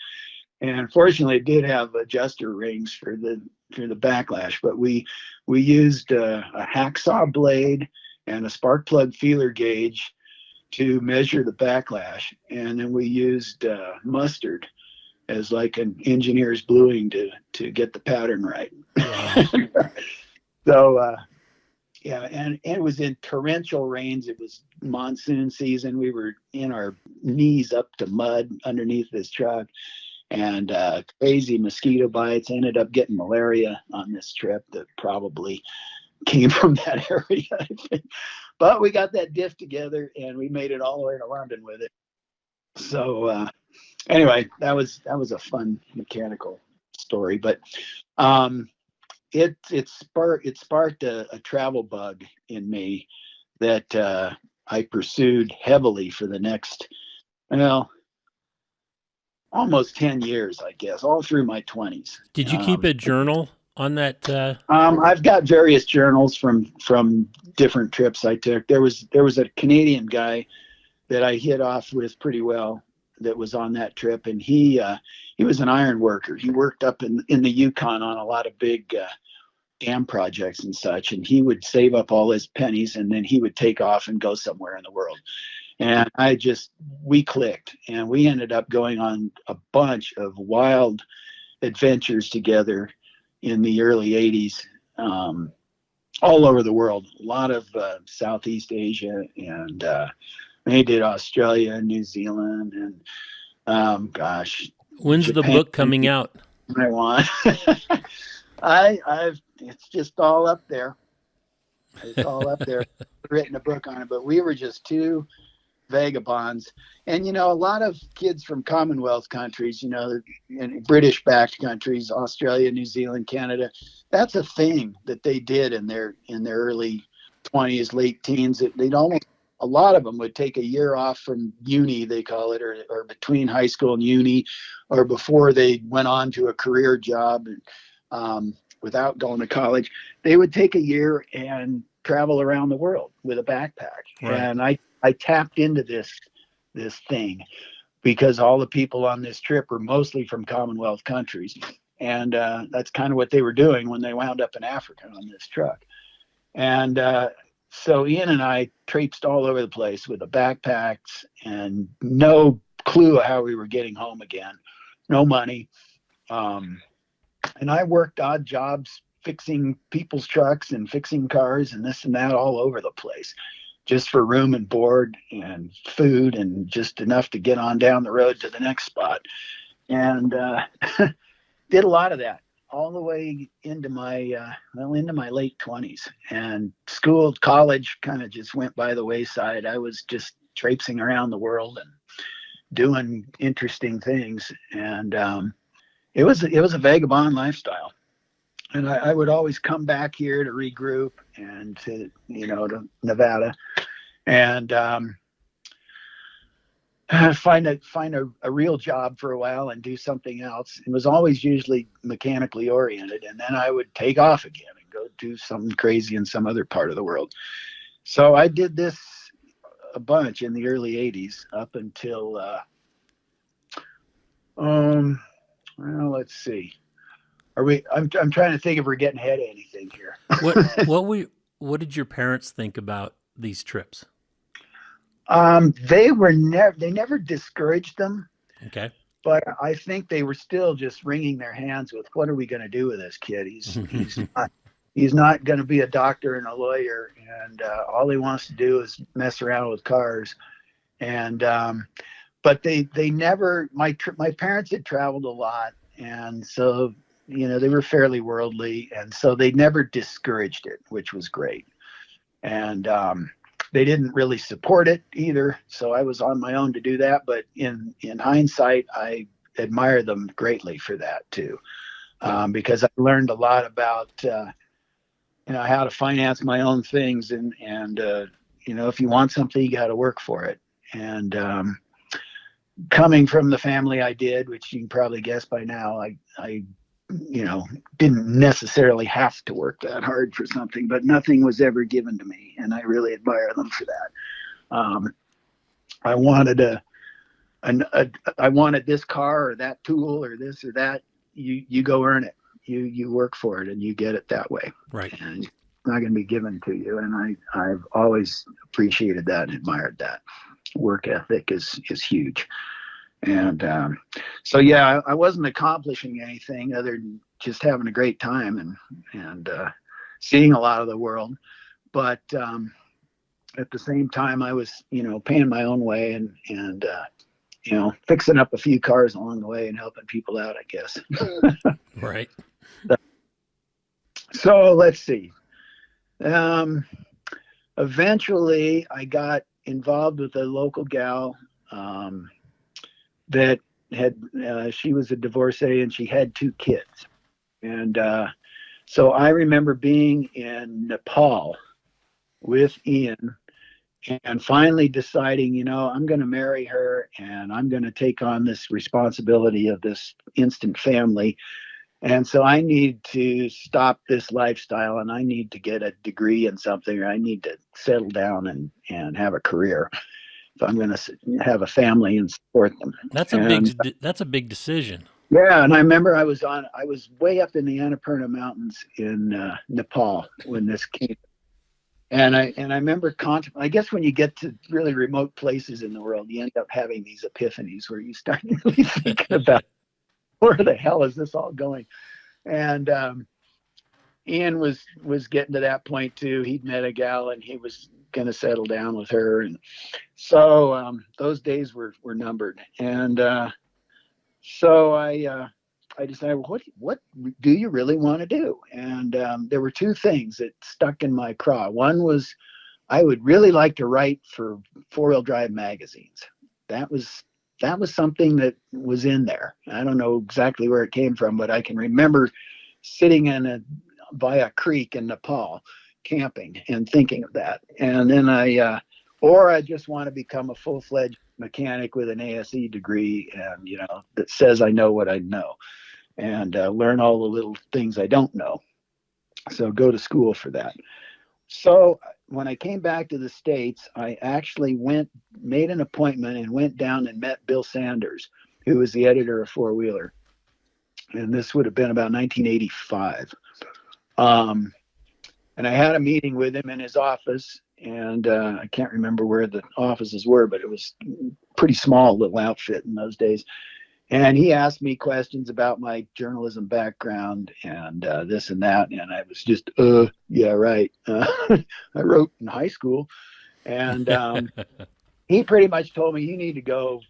And fortunately, it did have adjuster rings for the backlash. But we used a hacksaw blade and a spark plug feeler gauge to measure the backlash. And then we used mustard as like an engineer's bluing to get the pattern right. Wow. So yeah, and it was in torrential rains. It was monsoon season. We were in our knees up to mud underneath this truck, and crazy mosquito bites. I ended up getting malaria on this trip that probably came from that area, I think. But we got that diff together, and we made it all the way to London with it. So anyway, that was a fun mechanical story, but it sparked a travel bug in me that I pursued heavily for the next, almost 10 years, I guess, all through my 20s. Did you keep a journal on that? I've got various journals from different trips I took. There was a Canadian guy that I hit off with pretty well that was on that trip, and he was an iron worker. He worked up in the Yukon on a lot of big dam projects and such, and he would save up all his pennies, and then he would take off and go somewhere in the world. And we clicked, and we ended up going on a bunch of wild adventures together in the early 80s, all over the world. A lot of Southeast Asia, and they did Australia and New Zealand, and when's Japan. The book coming out? I want. It's just all up there. It's all up there. I've written a book on it, but we were just two vagabonds. And, a lot of kids from Commonwealth countries, in British-backed countries, Australia, New Zealand, Canada, that's a thing that they did in their early 20s, late teens. A lot of them would take a year off from uni, they call it, or between high school and uni, or before they went on to a career job. Without going to college, they would take a year and travel around the world with a backpack. Right. And I I tapped into this thing because all the people on this trip were mostly from Commonwealth countries. And that's kind of what they were doing when they wound up in Africa on this truck. And so Ian and I traipsed all over the place with the backpacks and no clue how we were getting home again. No money. And I worked odd jobs fixing people's trucks and fixing cars and this and that all over the place, just for room and board and food and just enough to get on down the road to the next spot. And did a lot of that all the way into my late 20s. And college kind of just went by the wayside. I was just traipsing around the world and doing interesting things. And it was a vagabond lifestyle. And I would always come back here to regroup and to Nevada and find a real job for a while and do something else. It was always usually mechanically oriented. And then I would take off again and go do something crazy in some other part of the world. So I did this a bunch in the early 80s up until, well, let's see. I'm trying to think if we're getting ahead of anything here. What did your parents think about these trips? They never discouraged them. Okay. But I think they were still just wringing their hands with, what are we going to do with this kid? He's not going to be a doctor and a lawyer, and all he wants to do is mess around with cars. And but they never. My parents had traveled a lot, and so they were fairly worldly, and so they never discouraged it, which was great. And they didn't really support it either, so I was on my own to do that. But in hindsight, I admire them greatly for that too, because I learned a lot about how to finance my own things, and if you want something, you got to work for it. And coming from the family I did, which you can probably guess by now, I didn't necessarily have to work that hard for something, but nothing was ever given to me, and I really admire them for that. I wanted this car or that tool or this or that. You go earn it. You work for it, and you get it that way. Right. And it's not going to be given to you. And I've always appreciated that and admired that. Work ethic is huge. And so, yeah, I wasn't accomplishing anything other than just having a great time and seeing a lot of the world. But at the same time, I was, paying my own way and fixing up a few cars along the way and helping people out, I guess. Right. So let's see. Eventually, I got involved with a local gal that had she was a divorcee and she had 2 kids. And so I remember being in Nepal with Ian and finally deciding, I'm going to marry her and I'm going to take on this responsibility of this instant family. And so I need to stop this lifestyle and I need to get a degree in something, or I need to settle down and have a career if I'm going to have a family and support them. That's a big decision. Yeah, and I remember I was way up in the Annapurna Mountains in Nepal when this came. And I remember I guess when you get to really remote places in the world, you end up having these epiphanies where you start really thinking about where the hell is this all going? And Ian was getting to that point too. He'd met a gal and he was going to settle down with her. And so those days were numbered. And so I decided, well, what do you really want to do? And there were 2 things that stuck in my craw. One was I would really like to write for 4-wheel drive magazines. That was something that was in there. I don't know exactly where it came from, but I can remember sitting by a creek in Nepal camping and thinking of that. And then I just want to become a full-fledged mechanic with an ASE degree and, that says I know what I know and learn all the little things I don't know. So go to school for that. So when I came back to the States, I actually made an appointment and went down and met Bill Sanders, who was the editor of Four Wheeler. And this would have been about 1985. And I had a meeting with him in his office, and I can't remember where the offices were, but it was pretty small little outfit in those days. And he asked me questions about my journalism background and this and that, and I was just, yeah, right. I wrote in high school, and he pretty much told me you need to go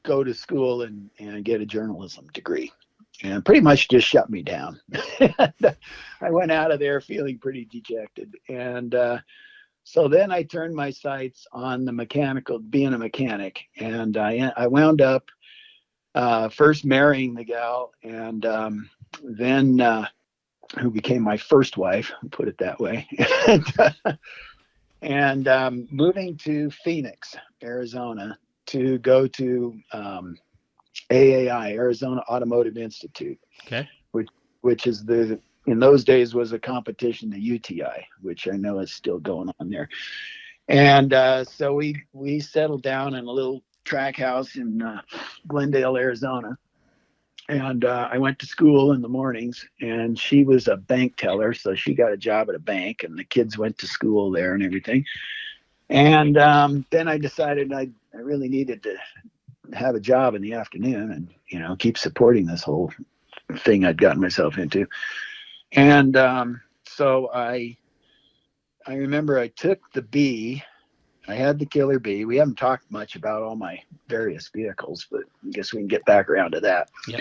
to school and get a journalism degree, and pretty much just shut me down. I went out of there feeling pretty dejected, and so then I turned my sights on being a mechanic, and I wound up first marrying the gal, and then who became my first wife, put it that way, and moving to Phoenix, Arizona, to go to AAI, Arizona Automotive Institute, Okay. which is in those days was a competition to UTI, which I know is still going on there. And so we settled down in a little track house in Glendale, Arizona. And I went to school in the mornings, and she was a bank teller, so she got a job at a bank, and the kids went to school there and everything. And then I decided I really needed to have a job in the afternoon and keep supporting this whole thing I'd gotten myself into. And so I remember I took the B. I had the Killer B. We haven't talked much about all my various vehicles, but I guess we can get back around to that. Yep.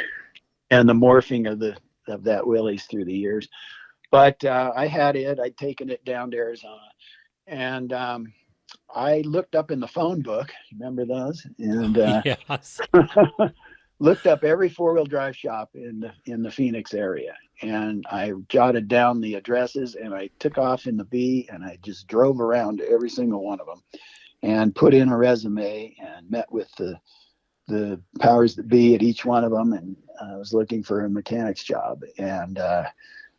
And the morphing of that Willys through the years. But I had it. I'd taken it down to Arizona, and I looked up in the phone book. Remember those? And Yes. looked up every four-wheel drive shop in the Phoenix area, and I jotted down the addresses, and I took off in the B, and I just drove around to every single one of them and put in a resume and met with the powers that be at each one of them, and I was looking for a mechanic's job. And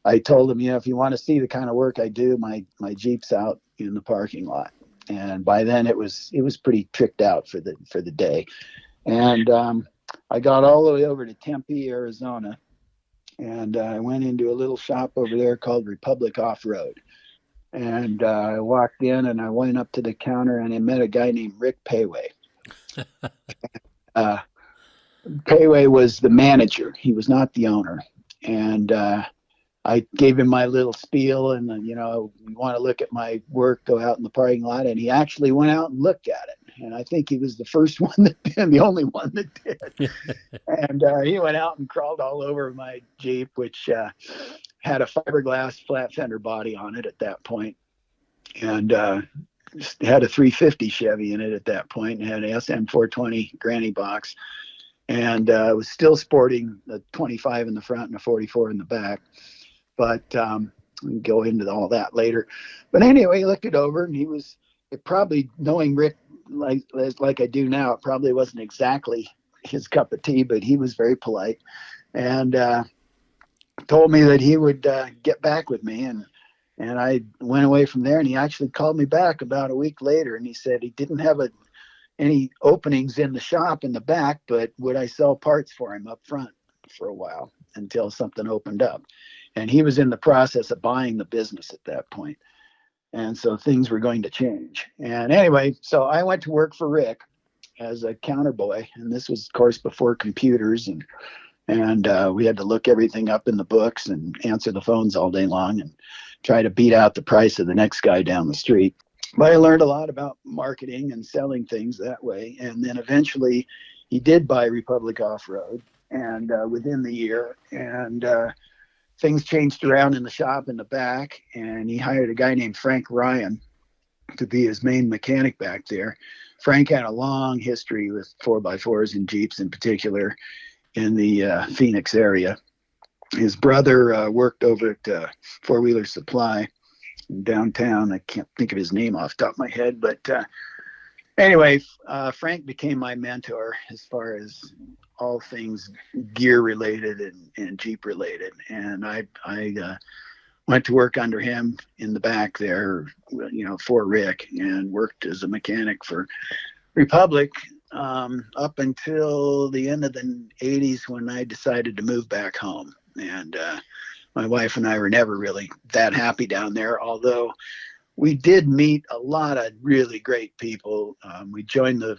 I told them, if you want to see the kind of work I do, my Jeep's out in the parking lot. And by then it was pretty tricked out for the day. And I got all the way over to Tempe, Arizona, and I went into a little shop over there called Republic Off-Road. And I walked in, and I went up to the counter, and I met a guy named Rick Pewe. Pewe was the manager. He was not the owner. And I gave him my little spiel, and you want to look at my work, go out in the parking lot. And he actually went out and looked at it. And I think he was the first one that did, and the only one that did. And he went out and crawled all over my Jeep, which had a fiberglass flat fender body on it at that point, and had a 350 Chevy in it at that point, and had an SM420 granny box, and was still sporting the 25 in the front and a 44 in the back. But we can go into all that later. But anyway, he looked it over, and it probably, knowing Rick like I do now, it probably wasn't exactly his cup of tea, but he was very polite, and told me that he would get back with me. And I went away from there, and he actually called me back about a week later, and he said he didn't have any openings in the shop in the back, but would I sell parts for him up front for a while until something opened up. And he was in the process of buying the business at that point. And so things were going to change. And anyway, so I went to work for Rick as a counter boy. And this was, of course, before computers. And we had to look everything up in the books and answer the phones all day long and try to beat out the price of the next guy down the street. But I learned a lot about marketing and selling things that way. And then eventually he did buy Republic Off-Road, and within the year. And things changed around in the shop in the back, and he hired a guy named Frank Ryan to be his main mechanic back there. Frank had a long history with 4x4s and Jeeps in particular in the Phoenix area. His brother worked over at Four Wheeler Supply in downtown. I can't think of his name off the top of my head, but anyway, Frank became my mentor as far as all things gear related and Jeep related. And I went to work under him in the back there, for Rick, and worked as a mechanic for Republic up until the end of the 80s when I decided to move back home. And my wife and I were never really that happy down there, although we did meet a lot of really great people. We joined the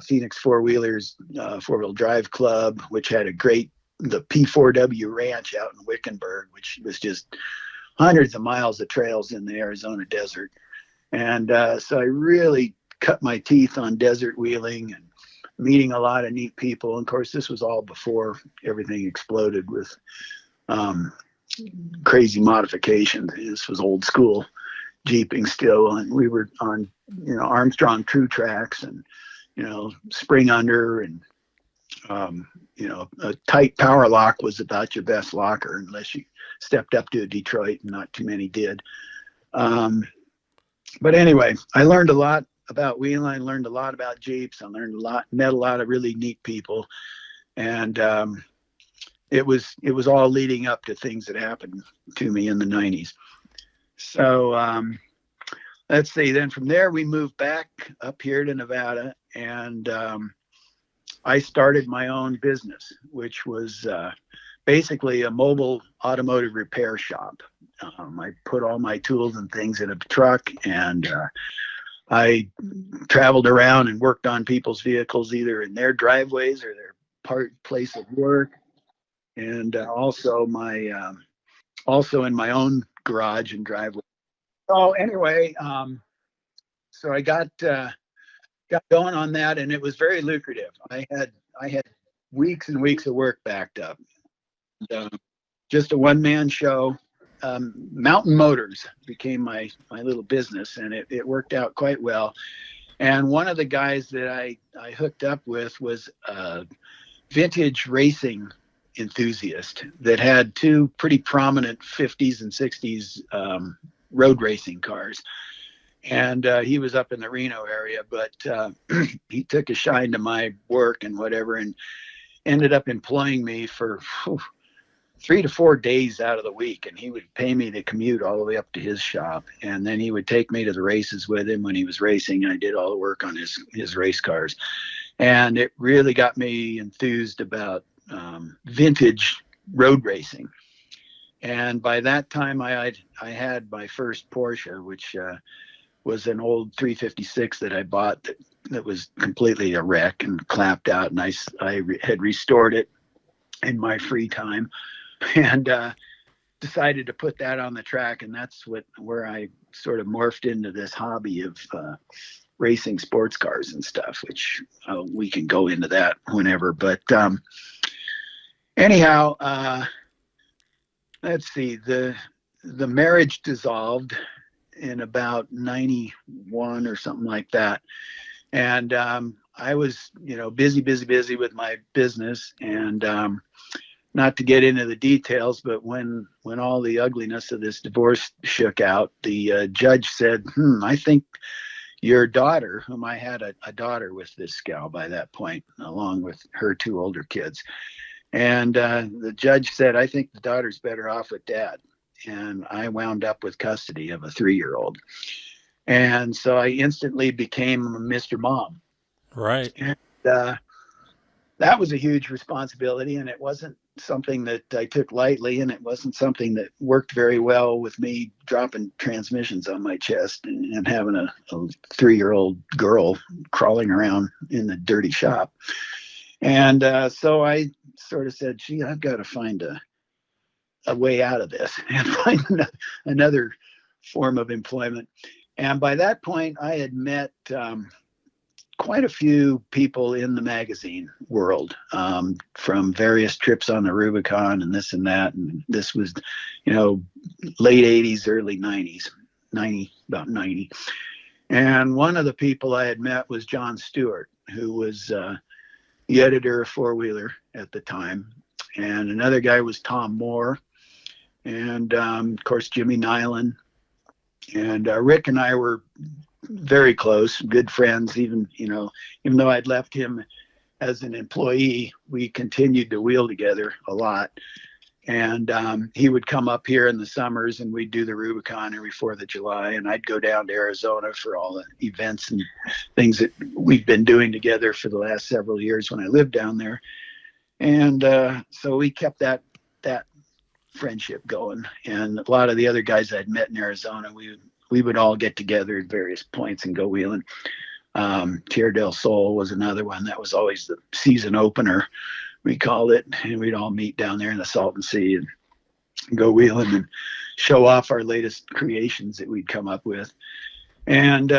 Phoenix Four-Wheelers Four-Wheel Drive Club, which had the P4W Ranch out in Wickenburg, which was just hundreds of miles of trails in the Arizona desert. And so I really cut my teeth on desert wheeling and meeting a lot of neat people. And of course, this was all before everything exploded with crazy modifications. This was old school Jeeping still, and we were on Armstrong True Tracks and spring under, and a tight power lock was about your best locker unless you stepped up to a Detroit, and not too many did. But anyway, I learned a lot about wheeling. I learned a lot about Jeeps. I met a lot of really neat people, and it was all leading up to things that happened to me in the 90s. So let's see. Then from there, we moved back up here to Nevada, and I started my own business, which was basically a mobile automotive repair shop. I put all my tools and things in a truck, and I traveled around and worked on people's vehicles, either in their driveways or their place of work, and also in my own garage and driveway. So anyway, so I got going on that, and it was very lucrative. I had weeks and weeks of work backed up. Just a one-man show. Mountain Motors became my little business, and it worked out quite well. And one of the guys that I hooked up with was a vintage racing enthusiast that had two pretty prominent 50s and 60s road racing cars. And he was up in the Reno area, but he took a shine to my work and whatever, and ended up employing me for 3 to 4 days out of the week. And he would pay me to commute all the way up to his shop. And then he would take me to the races with him when he was racing. And I did all the work on his race cars. And it really got me enthused about vintage road racing. And by that time, I had my first Porsche, which was an old 356 that I bought that was completely a wreck and clapped out. And I had restored it in my free time, and decided to put that on the track. And that's where I sort of morphed into this hobby of racing sports cars and stuff, which we can go into that whenever. But anyhow, let's see, the marriage dissolved in about 91 or something like that. And I was, busy with my business, and not to get into the details, but when all the ugliness of this divorce shook out, the judge said, I think your daughter, whom I had a daughter with this gal by that point, along with her 2 older kids. And the judge said, I think the daughter's better off with dad. And I wound up with custody of a 3-year-old. And so I instantly became Mr. Mom. Right. And that was a huge responsibility, and it wasn't something that I took lightly, and it wasn't something that worked very well with me dropping transmissions on my chest and having a 3-year-old girl crawling around in the dirty shop. And so I sort of said, gee, I've got to find a way out of this and find another form of employment. And by that point, I had met quite a few people in the magazine world, from various trips on the Rubicon and this and that. And this was, late 80s, early 90s, about 90. And one of the people I had met was John Stewart, who was the editor of Four Wheeler at the time. And another guy was Tom Moore. And of course, Jimmy Nyland. And Rick and I were very close, good friends. Even though I'd left him as an employee, we continued to wheel together a lot. And he would come up here in the summers, and we'd do the Rubicon every 4th of July. And I'd go down to Arizona for all the events and things that we've been doing together for the last several years when I lived down there. And so we kept that friendship going. And a lot of the other guys I'd met in Arizona, we would all get together at various points and go wheeling. Tierra del Sol was another one. That was always the season opener, we called it, and we'd all meet down there in the Salton Sea and go wheeling and show off our latest creations that we'd come up with. And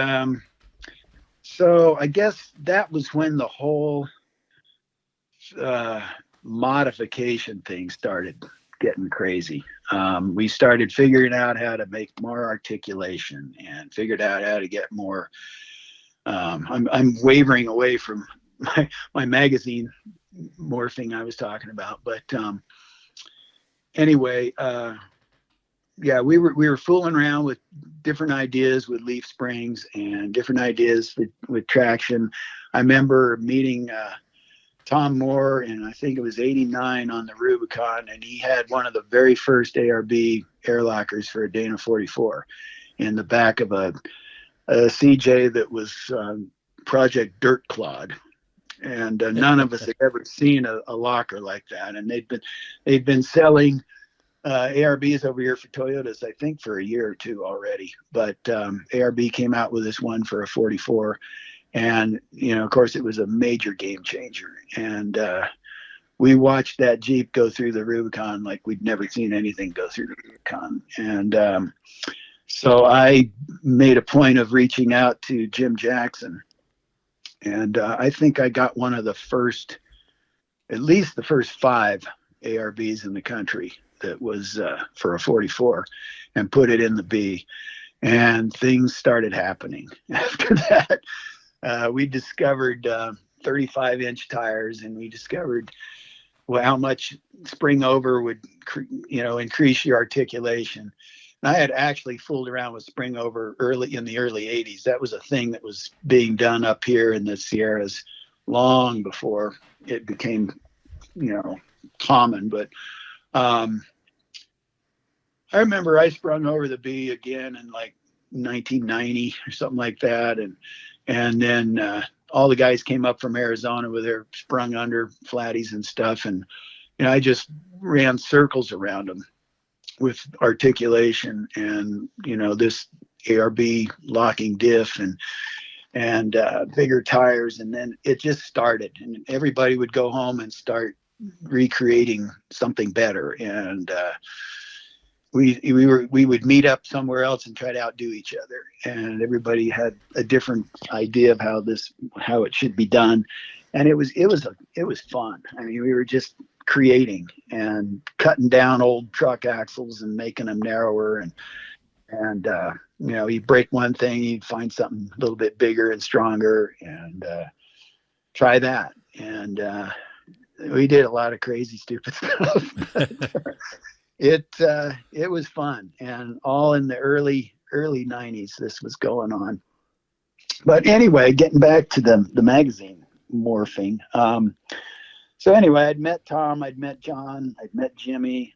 so I guess that was when the whole modification thing started getting crazy. We started figuring out how to make more articulation and figured out how to get more. I'm wavering away from my magazine morphing I was talking about, but anyway, yeah, we were fooling around with different ideas with leaf springs and different ideas with traction. I remember meeting Tom Moore, and I think it was '89 on the Rubicon, and he had one of the very first ARB air lockers for a Dana 44 in the back of a CJ that was Project Dirt Clod. And none of us had ever seen a locker like that. And they'd been selling ARBs over here for Toyotas, I think, for a year or two already. But ARB came out with this one for a 44, and of course, it was a major game changer. And we watched that Jeep go through the Rubicon like we'd never seen anything go through the Rubicon. And so I made a point of reaching out to Jim Jackson. And I think I got one of the first, at least the first 5 ARBs in the country that was for a 44, and put it in the B. And things started happening. After that, we discovered 35-inch tires, and we discovered how much spring over would, increase your articulation. And I had actually fooled around with spring over in the early 80s. That was a thing that was being done up here in the Sierras long before it became, common. But I remember I sprung over the B again in like 1990 or something like that. And then all the guys came up from Arizona with their sprung under flatties and stuff. And, I just ran circles around them with articulation and this ARB locking diff and bigger tires, and then it just started, and everybody would go home and start recreating something better, and we would meet up somewhere else and try to outdo each other, and everybody had a different idea of how it should be done, and it was fun. I mean, we were just creating and cutting down old truck axles and making them narrower, and you break one thing, you'd find something a little bit bigger and stronger, and try that. And we did a lot of crazy, stupid stuff. It was fun, and all in the early 90s this was going on. But anyway, getting back to the magazine morphing. So anyway, I'd met Tom, I'd met John, I'd met Jimmy,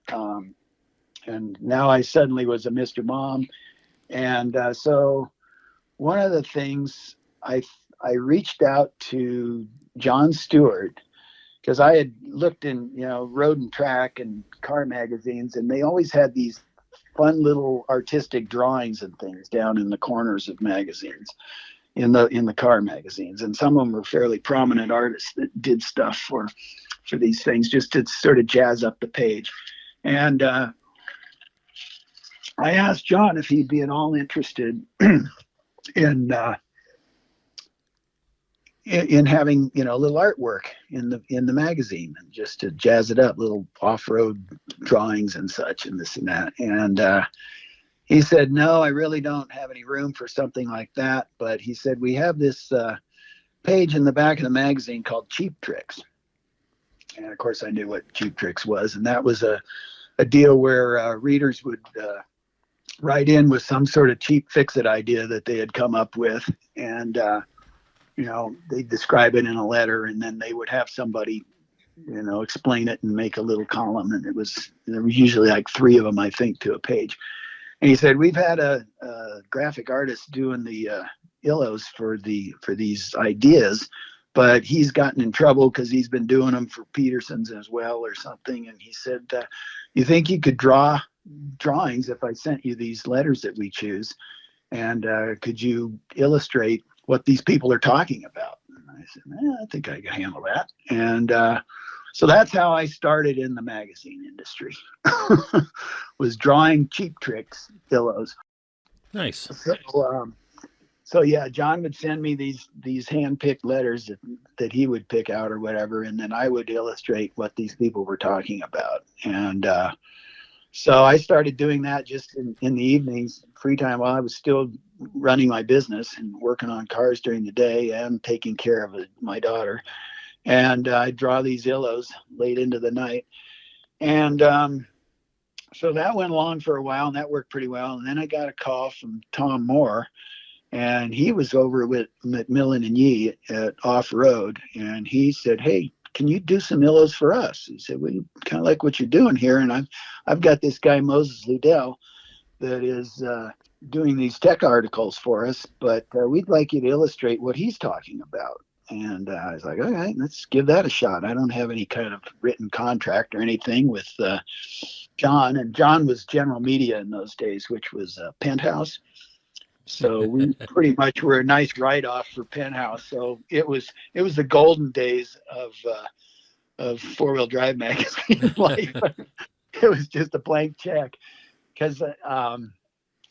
and now I suddenly was a Mr. Mom. And so one of the things I reached out to John Stewart, because I had looked in, road and track and car magazines, and they always had these fun little artistic drawings and things down in the corners of magazines, in the car magazines, and some of them were fairly prominent artists that did stuff for these things just to sort of jazz up the page. And I asked John if he'd be at all interested in having a little artwork in the magazine, just to jazz it up, little off-road drawings and such, and this and that. And he said, no, I really don't have any room for something like that. But he said, we have this page in the back of the magazine called Cheap Tricks. And of course, I knew what Cheap Tricks was. And that was a deal where readers would write in with some sort of cheap fix-it idea that they had come up with. And, they'd describe it in a letter, and then they would have somebody explain it and make a little column. And there was usually like 3 of them, I think, to a page. And he said, we've had a graphic artist doing the illos for these ideas, but he's gotten in trouble because he's been doing them for Peterson's as well or something. And he said, you think you could draw drawings if I sent you these letters that we choose? And could you illustrate what these people are talking about? And I said, I think I can handle that. And so that's how I started in the magazine industry, was drawing Cheap Tricks illos. Nice. So yeah, John would send me these hand-picked letters that he would pick out or whatever, and then I would illustrate what these people were talking about. And so I started doing that just in the evenings, free time, while I was still running my business and working on cars during the day and taking care of my daughter. And I'd draw these illos late into the night. And so that went along for a while, and that worked pretty well. And then I got a call from Tom Moore, and he was over with McMillan and Yee at Off Road. And he said, hey, can you do some illos for us? He said, well, you kind of like what you're doing here. And I've got this guy, Moses Ludell, that is doing these tech articles for us, but we'd like you to illustrate what he's talking about. And I was like, all right, let's give that a shot. I don't have any kind of written contract or anything with John. And John was General Media in those days, which was Penthouse. So we pretty much were a nice write-off for Penthouse. So it was the golden days of four-wheel drive magazine life. It was just a blank check, because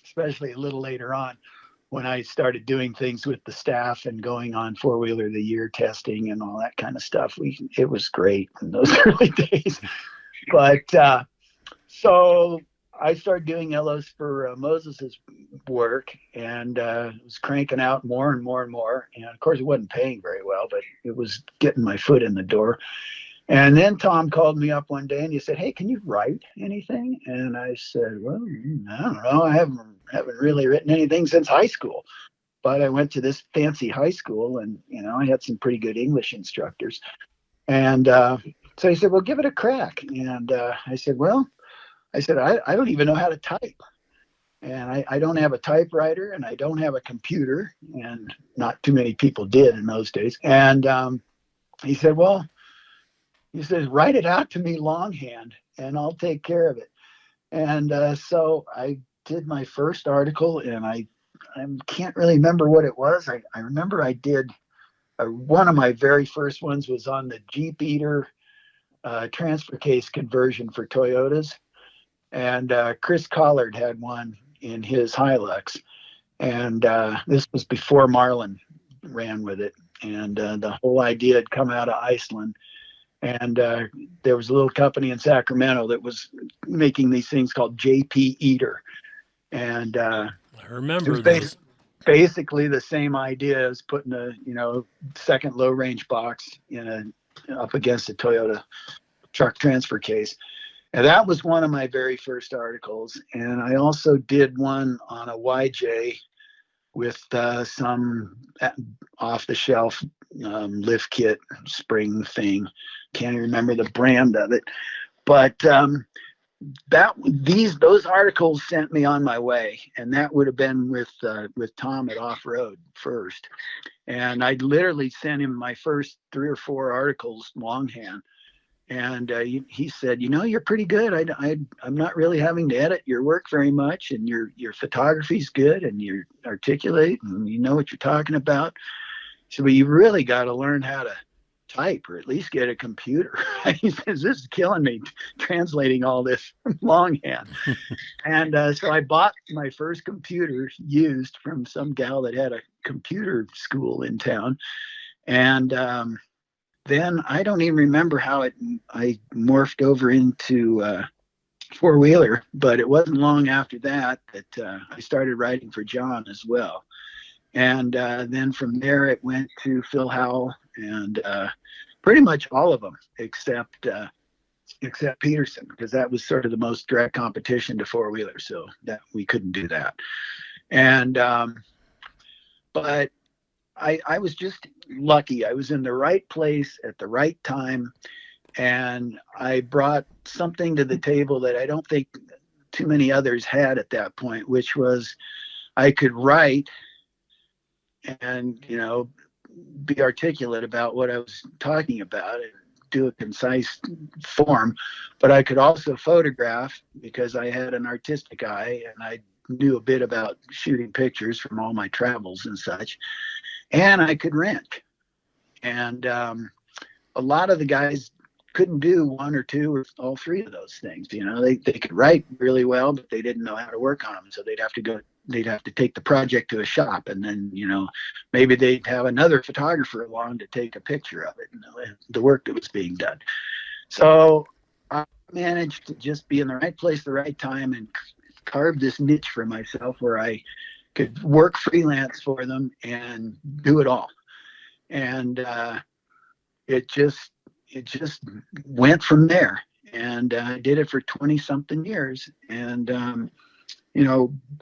especially a little later on, when I started doing things with the staff and going on four-wheeler of the year testing and all that kind of stuff, it was great in those early days. But so I started doing illos for Moses's work, and was cranking out more and more and more. And of course, it wasn't paying very well, but it was getting my foot in the door. And then Tom called me up one day and he said, hey, can you write anything? And I said, well, I don't know. I haven't really written anything since high school. But I went to this fancy high school, and, I had some pretty good English instructors. And so he said, well, give it a crack. And I said, I don't even know how to type. And I don't have a typewriter, and I don't have a computer, and not too many people did in those days. And he said, he says, write it out to me longhand, and I'll take care of it. And so I did my first article, and I can't really remember what it was. I remember I did one of my very first ones was on the Jeep Eater transfer case conversion for Toyotas. And Chris Collard had one in his Hilux. And this was before Marlin ran with it. And the whole idea had come out of Iceland. And there was a little company in Sacramento that was making these things called JP Eater. And I remember those. Basically the same idea as putting a, second low range box up against a Toyota truck transfer case. And that was one of my very first articles. And I also did one on a YJ with some off the shelf lift kit spring thing. Can't even remember the brand of it, but those articles sent me on my way, and that would have been with Tom at Off Road first. And I literally sent him my first 3 or 4 articles longhand, and he said, you're pretty good. I'm not really having to edit your work very much, and your photography's good, and you're articulate, and you know what you're talking about. So, but you really got to learn how to type, or at least get a computer. He says, this is killing me translating all this longhand. And so I bought my first computer used from some gal that had a computer school in town. And then I don't even remember how I morphed over into four-wheeler, but it wasn't long after that I started writing for John as well. And then from there, it went to Phil Howell and pretty much all of them except Peterson, because that was sort of the most direct competition to four-wheeler. So that we couldn't do that. And but I was just lucky. I was in the right place at the right time. And I brought something to the table that I don't think too many others had at that point, which was I could write and, be articulate about what I was talking about and do a concise form, but I could also photograph because I had an artistic eye and I knew a bit about shooting pictures from all my travels and such. And I could rent. And a lot of the guys couldn't do one or two or all three of those things. They could write really well, but they didn't know how to work on them. So they'd have to take the project to a shop, and then, maybe they'd have another photographer along to take a picture of it, the work that was being done. So I managed to just be in the right place, the right time, and carve this niche for myself where I could work freelance for them and do it all. And it just went from there. And I did it for 20 something years. And,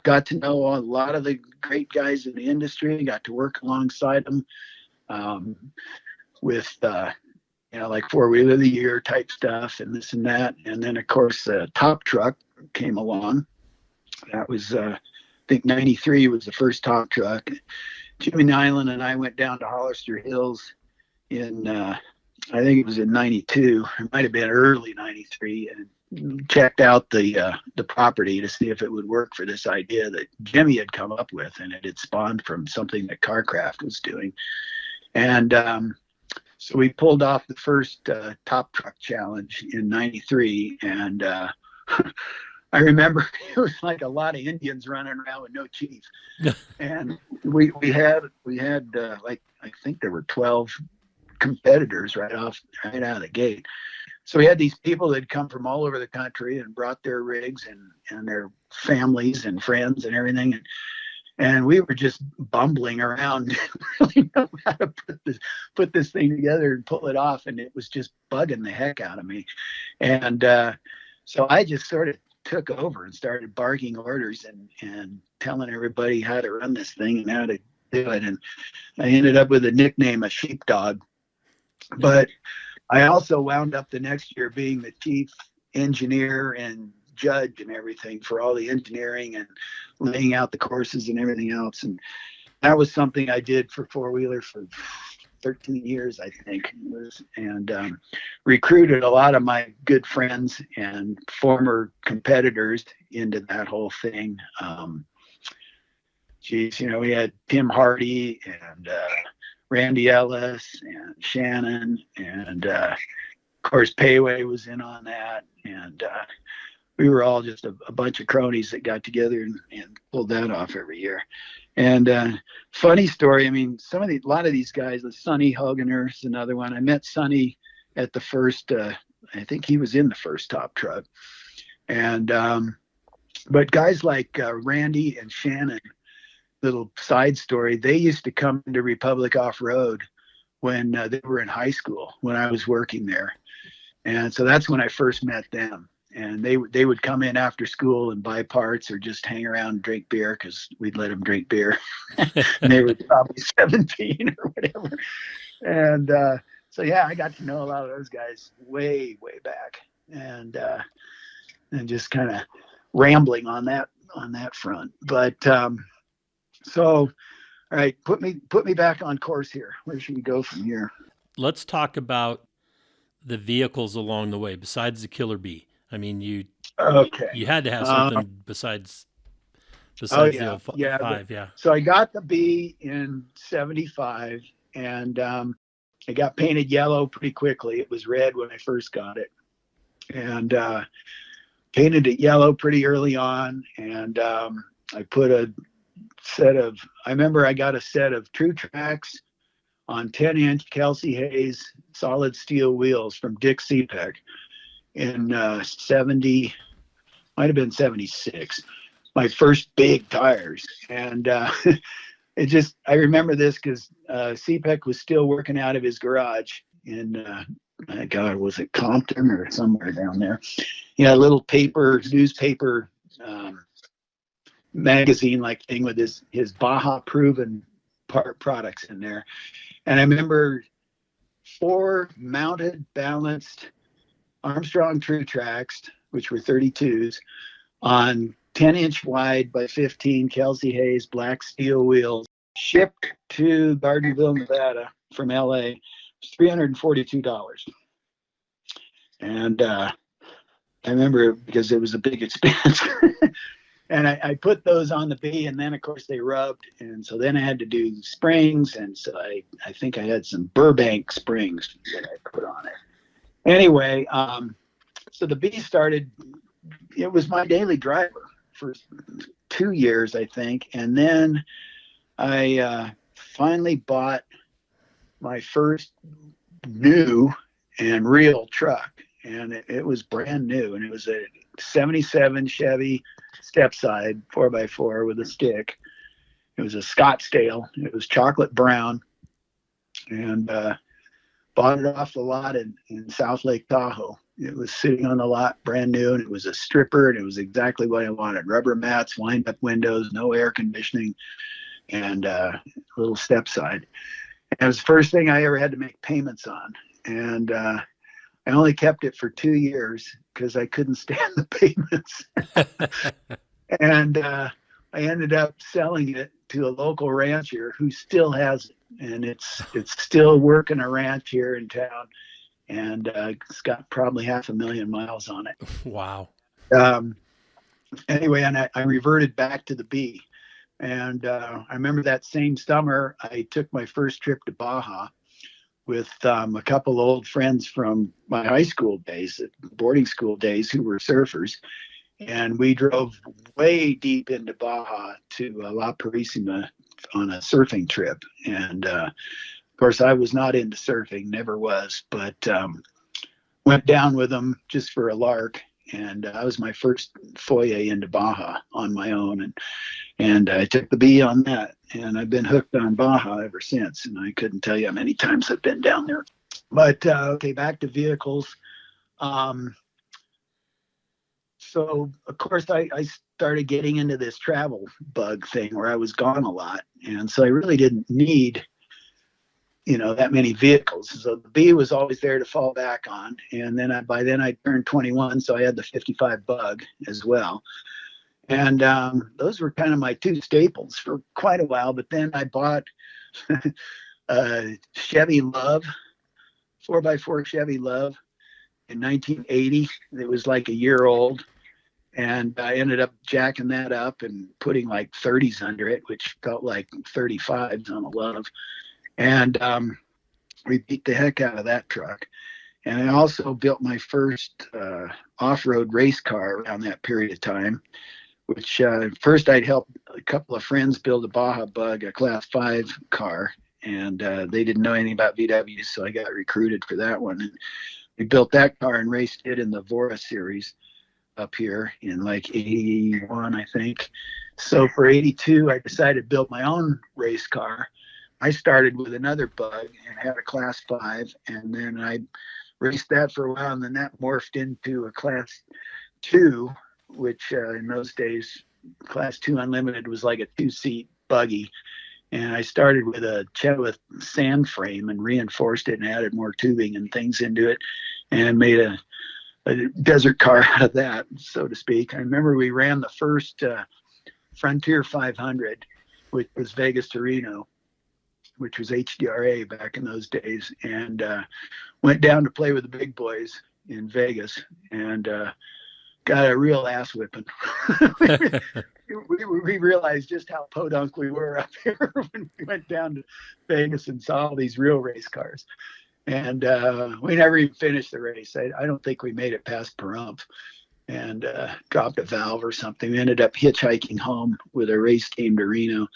got to know a lot of the great guys in the industry, got to work alongside them with, like 4-wheeler of the year type stuff and this and that. And then, of course, Top Truck came along. That was, I think, 93 was the first Top Truck. Jimmy Nyland and I went down to Hollister Hills in, I think it was in 92. It might have been early 93, and checked out the property to see if it would work for this idea that Jimmy had come up with, and it had spawned from something that Carcraft was doing. And so we pulled off the first Top Truck Challenge in 93, and I remember it was like a lot of Indians running around with no chief. And we had like, I think there were 12 competitors right out of the gate. So we had these people that had come from all over the country and brought their rigs and their families and friends and everything. And we were just bumbling around, really know how to put this thing together and pull it off. And it was just bugging the heck out of me. And so I just sort of took over and started barking orders and telling everybody how to run this thing and how to do it. And I ended up with a nickname, a sheepdog. But I also wound up the next year being the chief engineer and judge and everything for all the engineering and laying out the courses and everything else. And that was something I did for 4-wheeler for 13 years, I think. And recruited a lot of my good friends and former competitors into that whole thing. We had Tim Hardy and Randy Ellis and Shannon, and of course Pewe was in on that, and we were all just a bunch of cronies that got together and pulled that off every year. And funny story, I mean, a lot of these guys, Sonny Hoganer's another one. I met Sonny at the first, I think he was in the first Top Truck, and but guys like Randy and Shannon, little side story, they used to come to Republic Off-Road when they were in high school, when I was working there. And so that's when I first met them. And they would come in after school and buy parts or just hang around and drink beer because we'd let them drink beer. And they were probably 17 or whatever. And so, yeah, I got to know a lot of those guys way, way back. And just kind of rambling on that front. But so, all right, put me back on course here. Where should we go from here? Let's talk about the vehicles along the way besides the Killer Bee. I mean, you had to have something besides the 5. Yeah. So I got the Bee in 75, and it got painted yellow pretty quickly. It was red when I first got it, and painted it yellow pretty early on. And I put I remember I got a set of True Tracks on 10-inch Kelsey Hayes solid steel wheels from Dick Cepek in 70, might have been 76, my first big tires. And I remember this because Cepek was still working out of his garage in, was it Compton or somewhere down there? A little newspaper magazine like thing with his Baja proven products in there. And I remember 4 mounted, balanced Armstrong True Tracks, which were 32s, on 10-inch wide by 15 Kelsey Hayes black steel wheels, shipped to Gardnerville, Nevada from LA. It was $342. And I remember because it was a big expense. And I put those on the B, and then of course they rubbed, and so then I had to do springs, and so I think I had some Burbank springs that I put on it. Anyway, so the B started. It was my daily driver for 2 years, I think, and then I finally bought my first new and real truck, and it was brand new, and it was a 77 Chevy stepside 4x4 with a stick. It was a Scottsdale. It was chocolate brown, and bought it off the lot in South Lake Tahoe. It was sitting on the lot brand new, and it was a stripper, and it was exactly what I wanted. Rubber mats, wind-up windows, no air conditioning, and a little stepside. And it was the first thing I ever had to make payments on. And I only kept it for 2 years because I couldn't stand the payments. And I ended up selling it to a local rancher who still has it. And it's still working a ranch here in town. And it's got probably 500,000 miles on it. Wow. Anyway, and I reverted back to the B. And I remember that same summer, I took my first trip to Baja with a couple old friends from my high school days, boarding school days, who were surfers. And we drove way deep into Baja to La Purísima on a surfing trip. And of course, I was not into surfing, never was, but went down with them just for a lark. And that was my first foray into Baja on my own. And I took the B on that. And I've been hooked on Baja ever since. And I couldn't tell you how many times I've been down there. But, okay, back to vehicles. So, of course, I started getting into this travel bug thing where I was gone a lot. And so I really didn't need, that many vehicles. So the B was always there to fall back on. And then by then I turned 21, so I had the 55 Bug as well. And those were kind of my two staples for quite a while. But then I bought a Chevy Love, 4x4 Chevy Love in 1980. It was like a year old. And I ended up jacking that up and putting like 30s under it, which felt like 35s on a Love. And we beat the heck out of that truck. And I also built my first off-road race car around that period of time, which first I'd helped a couple of friends build a Baja Bug, a Class 5 car. And they didn't know anything about VWs, so I got recruited for that one. And we built that car and raced it in the Vora series up here in like 81, I think. So for 82, I decided to build my own race car. I started with another Bug and had a Class 5, and then I raced that for a while, and then that morphed into a Class 2, which in those days, Class 2 Unlimited was like a 2-seat buggy. And I started with a Chetwyth sand frame and reinforced it and added more tubing and things into it and made a desert car out of that, so to speak. I remember we ran the first Frontier 500, which was Vegas to Reno, which was HDRA back in those days, and went down to play with the big boys in Vegas and got a real ass whipping. we realized just how podunk we were up here when we went down to Vegas and saw all these real race cars. And we never even finished the race. I don't think we made it past Pahrump and dropped a valve or something. We ended up hitchhiking home with a race team to Reno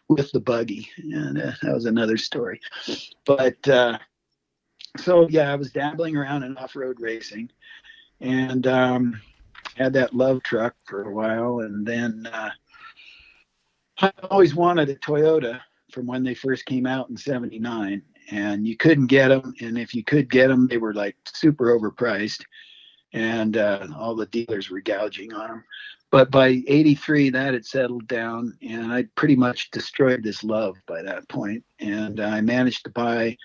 with the buggy. And that was another story. But so, yeah, I was dabbling around in off-road racing and had that Love truck for a while. And then I always wanted a Toyota from when they first came out in 79. And you couldn't get them. And if you could get them, they were like super overpriced. And all the dealers were gouging on them. But by 83, that had settled down. And I pretty much destroyed this Love by that point. And I managed to buy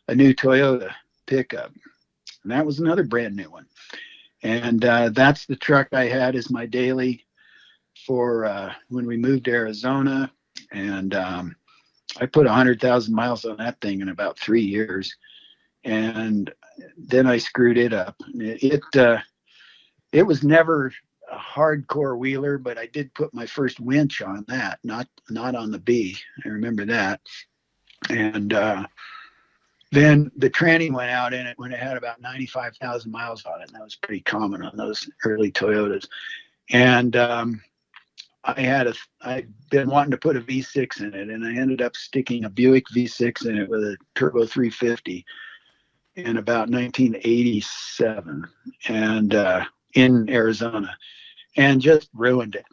a new Toyota pickup. And that was another brand new one. And that's the truck I had as my daily for when we moved to Arizona. And I put 100,000 miles on that thing in about 3 years. And then I screwed it up. It was never a hardcore wheeler, but I did put my first winch on that, not on the B. I remember that. And then the tranny went out in it when it had about 95,000 miles on it. And that was pretty common on those early Toyotas. And I'd been wanting to put a V6 in it, and I ended up sticking a Buick V6 in it with a turbo 350 in about 1987, and in Arizona, and just ruined it.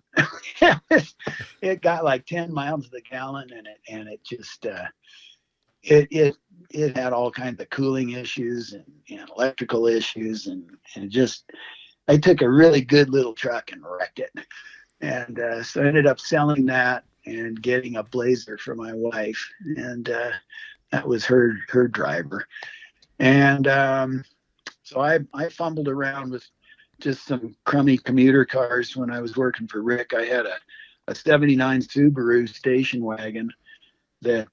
It got like 10 miles to the gallon in it, and it just it had all kinds of cooling issues and electrical issues, and just I took a really good little truck and wrecked it. And so I ended up selling that and getting a Blazer for my wife, and that was her driver. And so I fumbled around with just some crummy commuter cars when I was working for Rick. I had a 79 Subaru station wagon that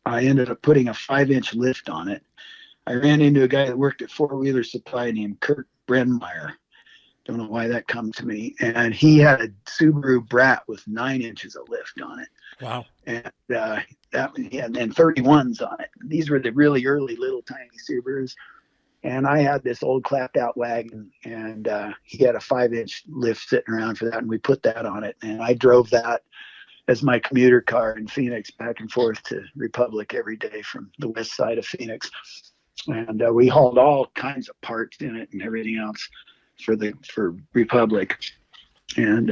I ended up putting a 5-inch lift on it. I ran into a guy that worked at Four Wheeler Supply named Kurt Brenmeyer. Don't know why that come to me. And he had a Subaru Brat with 9 inches of lift on it. Wow. And and 31s on it. These were the really early little tiny Subarus. And I had this old clapped out wagon, and he had a 5-inch lift sitting around for that, and we put that on it. And I drove that as my commuter car in Phoenix back and forth to Republic every day from the west side of Phoenix. And we hauled all kinds of parts in it and everything else for Republic. And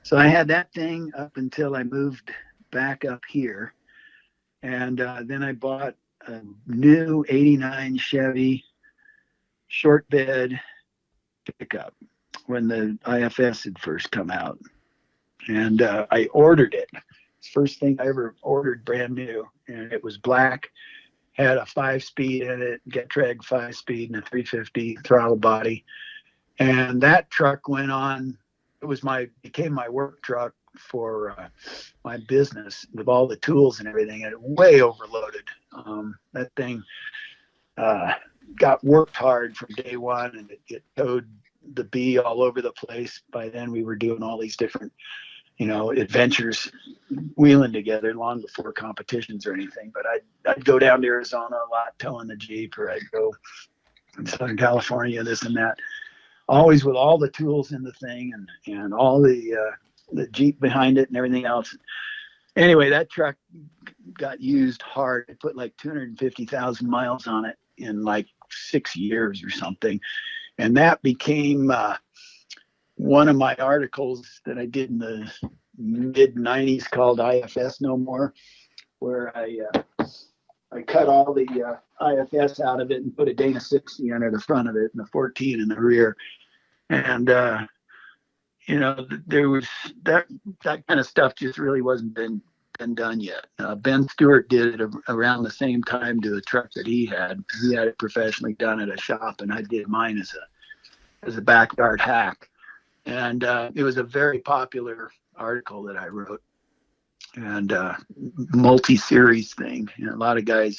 so I had that thing up until I moved back up here. And then I bought a new 89 Chevy short bed pickup when the IFS had first come out. And I ordered it. First thing I ever ordered brand new. And it was black, had a 5-speed in it, Getrag 5-speed and a 350 throttle body. And that truck went on. It became my work truck for my business with all the tools and everything, and it way overloaded. That thing got worked hard from day one, and it towed the B all over the place. By then, we were doing all these different, adventures, wheeling together long before competitions or anything. But I'd go down to Arizona a lot, towing the Jeep, or I'd go in Southern California, this and that. Always with all the tools in the thing and all the Jeep behind it and everything else. Anyway, that truck got used hard. I put like 250,000 miles on it in like 6 years or something. And that became one of my articles that I did in the mid 90s called IFS No More, where I cut all the IFS out of it and put a Dana 60 under the front of it and a 14 in the rear. And, there was that kind of stuff just really wasn't been done yet. Ben Stewart did it around the same time to a truck that he had. He had it professionally done at a shop, and I did mine as a backyard hack. And it was a very popular article that I wrote, and multi-series thing. A lot of guys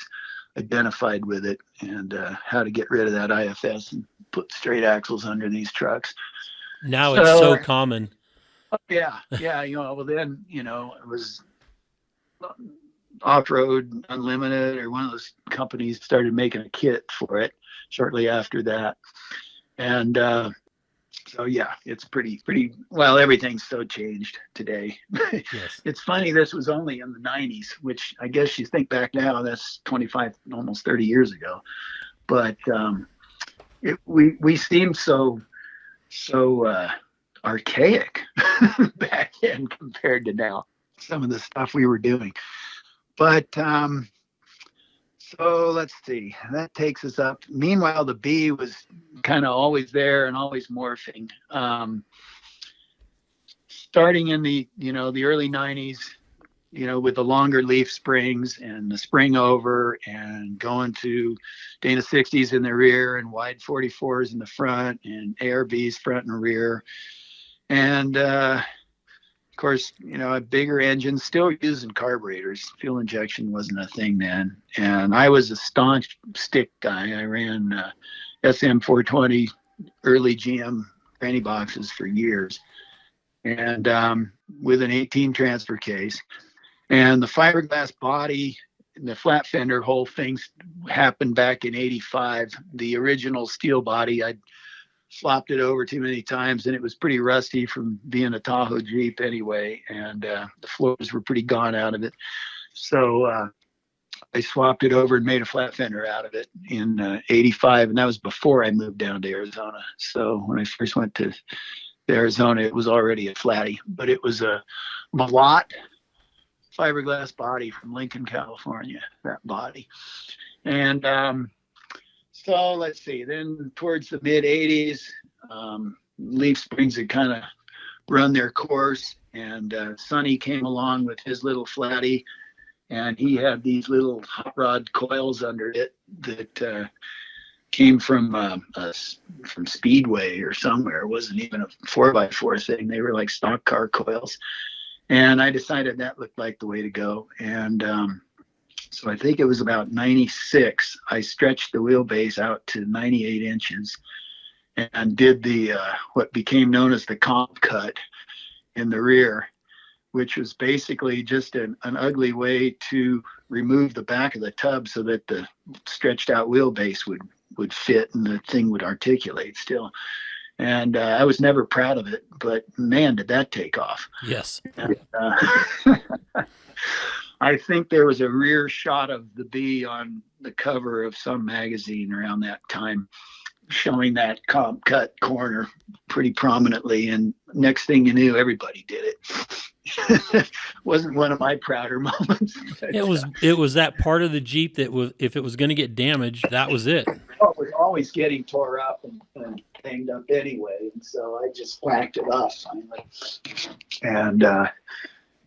identified with it, and how to get rid of that IFS and put straight axles under these trucks. Now it's so common. Yeah. Well, then, it was Off-Road Unlimited, or one of those companies started making a kit for it shortly after that. And so, yeah, it's pretty well, everything's so changed today. Yes. It's funny, this was only in the 90s, which I guess you think back now, that's 25, almost 30 years ago. But we seem so archaic back then compared to now, some of the stuff we were doing. But so let's see, that takes us up. Meanwhile, the B was kind of always there and always morphing. Starting in the early 90s, with the longer leaf springs and the spring over and going to Dana 60s in the rear and wide 44s in the front and ARBs front and rear. And, of course, a bigger engine, still using carburetors. Fuel injection wasn't a thing then. And I was a staunch stick guy. I ran SM 420 early GM granny boxes for years, and with an 18 transfer case. And the fiberglass body, the flat fender whole thing happened back in '85. The original steel body, I'd flopped it over too many times, and it was pretty rusty from being a Tahoe Jeep anyway, and the floors were pretty gone out of it. So I swapped it over and made a flat fender out of it in '85, and that was before I moved down to Arizona. So when I first went to Arizona, it was already a flatty, but it was a Malott fiberglass body from Lincoln, California, that body. And so let's see, then towards the mid 80s, leaf springs had kind of run their course, and Sonny came along with his little flatty, and he had these little hot rod coils under it that came from Speedway or somewhere. It wasn't even a 4x4 thing. They were like stock car coils. And I decided that looked like the way to go. And so I think it was about 96. I stretched the wheelbase out to 98 inches and did the what became known as the comp cut in the rear, which was basically just an ugly way to remove the back of the tub so that the stretched out wheelbase would fit and the thing would articulate still. And I was never proud of it, but man, did that take off. Yes. And, I think there was a rear shot of the bee on the cover of some magazine around that time, showing that comp cut corner pretty prominently. And next thing you knew, everybody did it. Wasn't one of my prouder moments. But, it was that part of the Jeep that was, if it was going to get damaged, that was it. It was always getting tore up and banged up anyway, and so I just whacked it off finally. And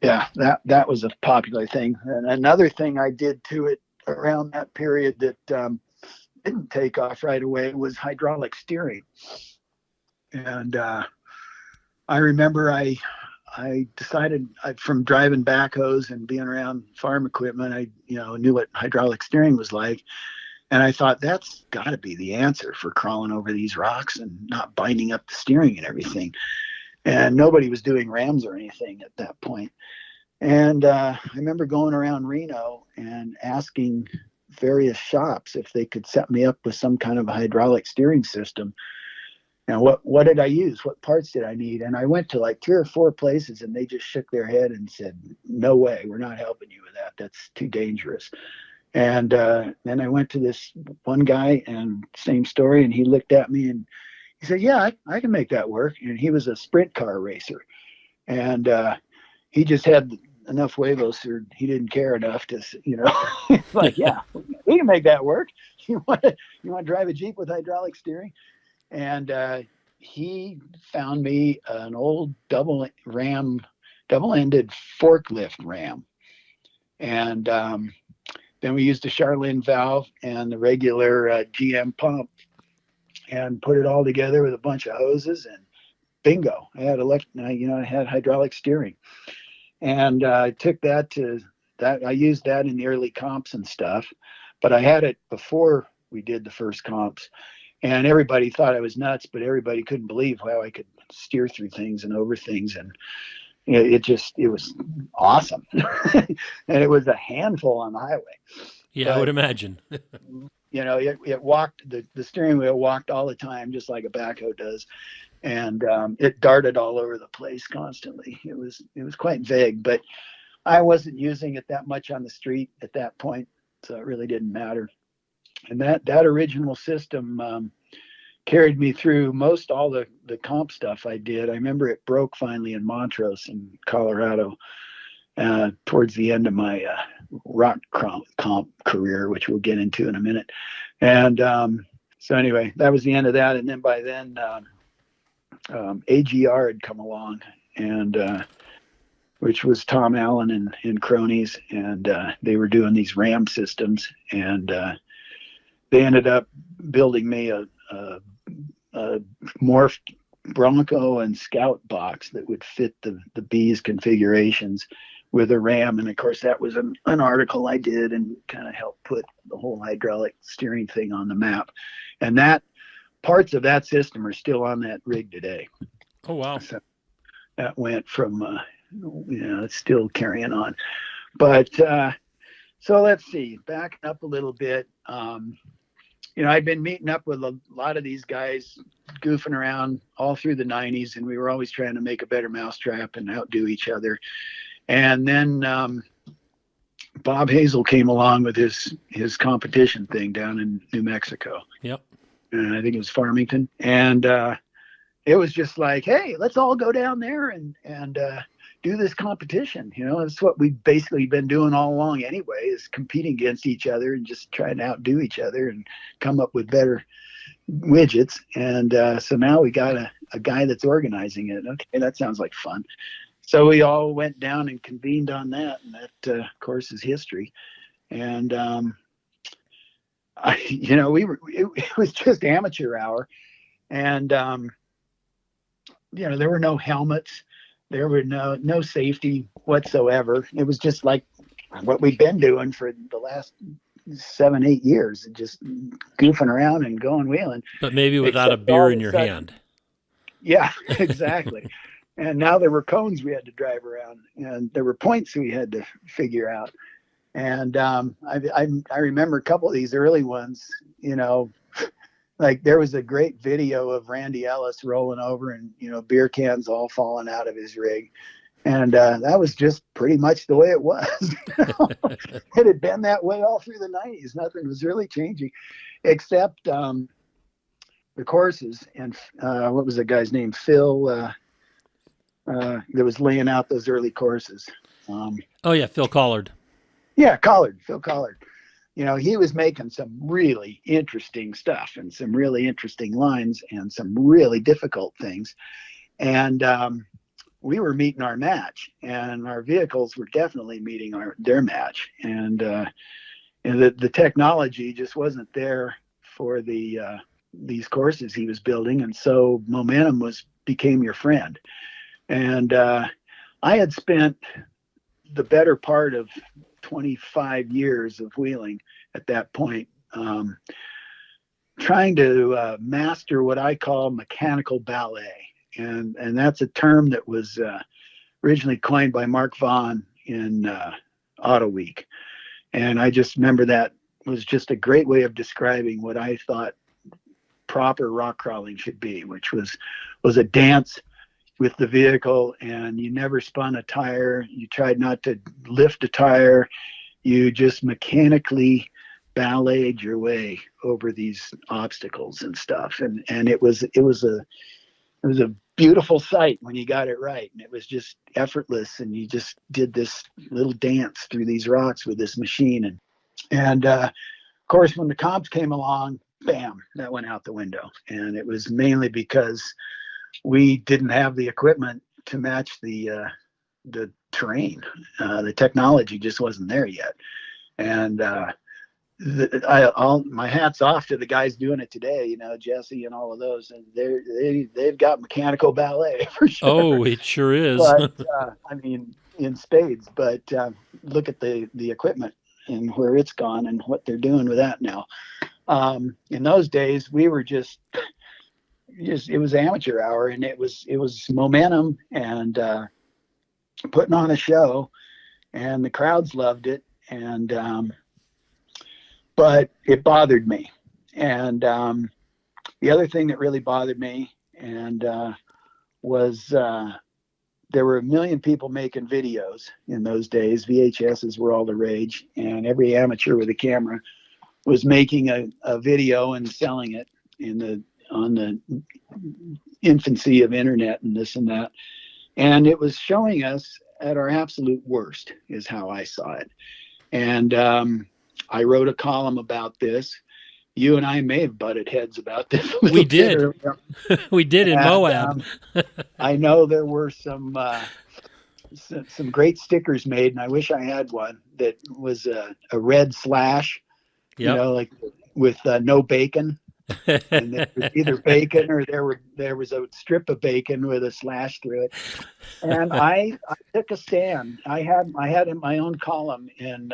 yeah, that was a popular thing. And another thing I did to it around that period that didn't take off right away was hydraulic steering. And I remember I decided from driving backhoes and being around farm equipment, I knew what hydraulic steering was like. And I thought, that's got to be the answer for crawling over these rocks and not binding up the steering and everything. And nobody was doing rams or anything at that point. And I remember going around Reno and asking various shops if they could set me up with some kind of a hydraulic steering system. Now, what did I use? What parts did I need? And I went to like 3 or 4 places, and they just shook their head and said, no way, we're not helping you with that. That's too dangerous. And then I went to this one guy, and same story, and he looked at me and he said, yeah, I can make that work. And he was a sprint car racer. And he just had enough huevos, or he didn't care enough to, it's like, yeah, we can make that work. You want to drive a Jeep with hydraulic steering? And he found me an old double-ended forklift ram. And then we used a Charlene valve and the regular GM pump and put it all together with a bunch of hoses, and bingo, I had I had hydraulic steering. And I took that to that. I used that in the early comps and stuff, but I had it before we did the first comps, and everybody thought I was nuts, but everybody couldn't believe how I could steer through things and over things. And it was awesome. And it was a handful on the highway. Yeah, but I would imagine. It walked, the steering wheel walked all the time, just like a backhoe does. And it darted all over the place constantly. It was quite vague, but I wasn't using it that much on the street at that point, so it really didn't matter. And that original system carried me through most all the comp stuff I did. I remember it broke finally in Montrose in Colorado towards the end of my rock comp career, which we'll get into in a minute. And so anyway, that was the end of that. And then by then, AGR had come along, and which was Tom Allen and cronies, and they were doing these RAM systems, and they ended up building me a morphed Bronco and Scout box that would fit the B's configurations with a RAM. And of course, that was an article I did and kind of helped put the whole hydraulic steering thing on the map. And that parts of that system are still on that rig today. Oh, wow. So that went from, it's still carrying on. But so let's see, backing up a little bit. I'd been meeting up with a lot of these guys, goofing around all through the 90s, and we were always trying to make a better mousetrap and outdo each other. And then Bob Hazel came along with his competition thing down in New Mexico. Yep. And I think it was Farmington. And it was just like, hey, let's all go down there and do this competition. That's what we've basically been doing all along anyway, is competing against each other and just trying to outdo each other and come up with better widgets. And so now we got a guy that's organizing it. Okay, that sounds like fun. So we all went down and convened on that, and that, of course, is history. And it was just amateur hour, and there were no helmets. There were no safety whatsoever. It was just like what we've been doing for the last 7-8 years, just goofing around and going wheeling. But maybe without a beer in your hand. Yeah, exactly. And now there were cones we had to drive around, and there were points we had to figure out. And I remember a couple of these early ones, like there was a great video of Randy Ellis rolling over and, beer cans all falling out of his rig. And that was just pretty much the way it was. It had been that way all through the 90s. Nothing was really changing except the courses. And what was the guy's name? Phil, that was laying out those early courses. Phil Collard. Yeah, Phil Collard. He was making some really interesting stuff and some really interesting lines and some really difficult things. And we were meeting our match, and our vehicles were definitely meeting their match. And the technology just wasn't there for these courses he was building. And so momentum became your friend. And I had spent the better part of 25 years of wheeling at that point, trying to master what I call mechanical ballet. And that's a term that was originally coined by Mark Vaughn in Auto Week. And I just remember that was just a great way of describing what I thought proper rock crawling should be, which was a dance with the vehicle, and you never spun a tire. You tried not to lift a tire. You just mechanically balleted your way over these obstacles and stuff. And it was a beautiful sight when you got it right. And it was just effortless. And you just did this little dance through these rocks with this machine. And of course, when the comps came along, bam, that went out the window. And it was mainly because we didn't have the equipment to match the terrain. The technology just wasn't there yet. And my hat's off to the guys doing it today, Jesse and all of those. And they've got mechanical ballet for sure. Oh, it sure is. But, in spades. But look at the equipment and where it's gone and what they're doing with that now. In those days, we were just it was amateur hour, and it was momentum and putting on a show, and the crowds loved it. And but it bothered me. And the other thing that really bothered me was there were 1 million people making videos in those days. VHSs were all the rage, and every amateur with a camera was making a video and selling it on the infancy of internet and this and that. And it was showing us at our absolute worst, is how I saw it. And I wrote a column about this. You and I may have butted heads about this. We did. We did in Moab. I know there were some some great stickers made, and I wish I had one that was a red slash, Yep. like with no bacon. And there was either bacon or there was a strip of bacon with a slash through it. And I took a stand. I had my own column in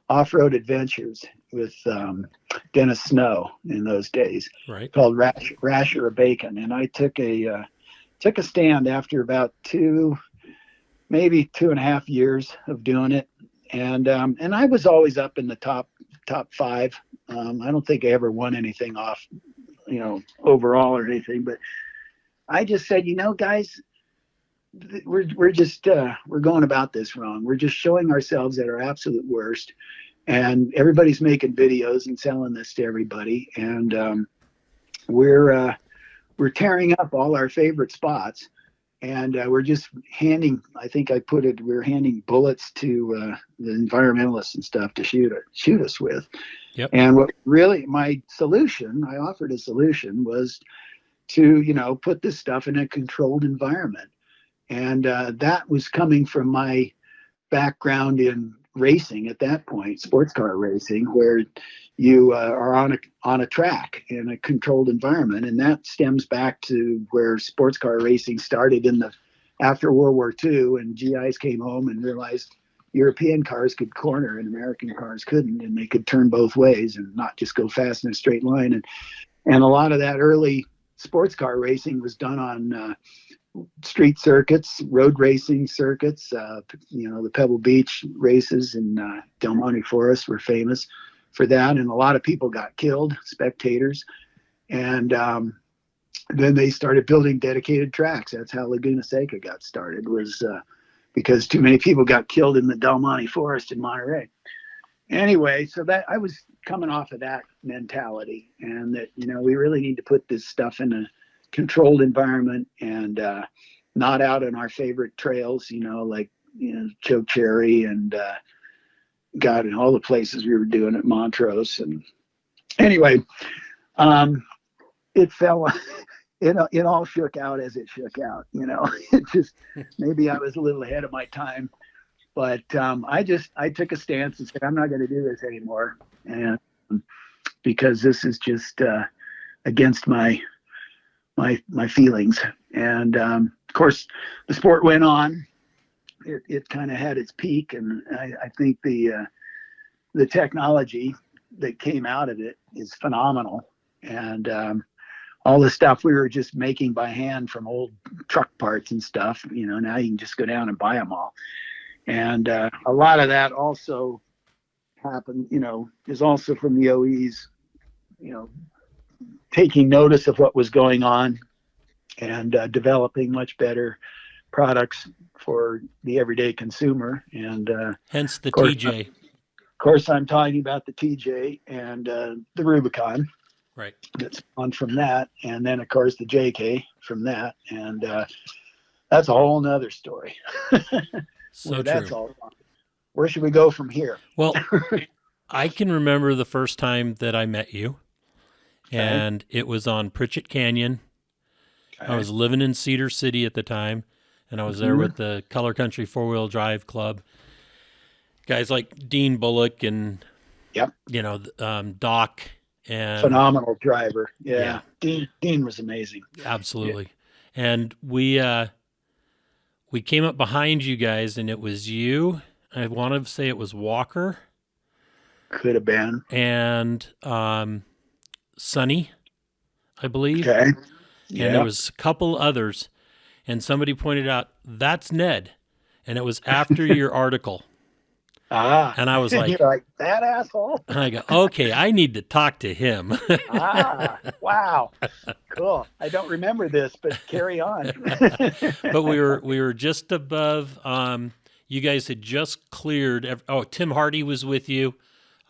Off-Road Adventures with Dennis Snow in those days, Right. called Rasher of Bacon. And I took a stand after about maybe 2.5 years of doing it. And I was always up in the top 5. I don't think I ever won anything off, overall or anything, but I just said, guys, we're just we're going about this wrong. We're just showing ourselves at our absolute worst, and everybody's making videos and selling this to everybody, and we're tearing up all our favorite spots, and we're just handing. I think I put it. We're handing bullets to the environmentalists and stuff to shoot us with. Yep. And what really my solution, I offered a solution, was to put this stuff in a controlled environment. And that was coming from my background in racing at that point, sports car racing, where you are on a track in a controlled environment. And that stems back to where sports car racing started after World War II, and GIs came home and realized European cars could corner and American cars couldn't, and they could turn both ways and not just go fast in a straight line. And a lot of that early sports car racing was done on street circuits, road racing circuits. The Pebble Beach races in Del Monte Forest were famous for that, and a lot of people got killed, spectators. And then they started building dedicated tracks. That's how Laguna Seca got started, was because too many people got killed in the Del Monte Forest in Monterey. Anyway, so that I was coming off of that mentality, and that we really need to put this stuff in a controlled environment, and not out on our favorite trails, like Choke Cherry and God, and all the places we were doing at Montrose. And anyway, it fell. It all shook out as it shook out. It just, maybe I was a little ahead of my time, but I took a stance and said, I'm not going to do this anymore, and because this is just against my feelings. And of course, the sport went on. It kind of had its peak, and I think the technology that came out of it is phenomenal. And all the stuff we were just making by hand from old truck parts and stuff, now you can just go down and buy them all. And a lot of that also happened, is also from the OEs, taking notice of what was going on, and developing much better products for the everyday consumer. And hence the course, TJ. Of course, I'm talking about the TJ and the Rubicon. Right. That's on from that. And then, of course, the JK from that. And that's a whole nother story. So that's true. all. Where should we go from here? Well, I can remember the first time that I met you, and it was on Pritchett Canyon. Okay. I was living in Cedar City at the time, and I was there with the Color Country 4-Wheel Drive Club. Guys like Dean Bullock and, Doc. And phenomenal driver. Yeah. Dean was amazing. Absolutely. Yeah. And we came up behind you guys, and it was you. I want to say it was Walker. Could have been. And Sonny, I believe. Okay. Yeah. And there was a couple others, and somebody pointed out, that's Ned. And it was after your article. And I was like, you're like, that asshole? And I go, okay, I need to talk to him. Wow. Cool. I don't remember this, but carry on. But we were just above, you guys had just cleared, Tim Hardy was with you.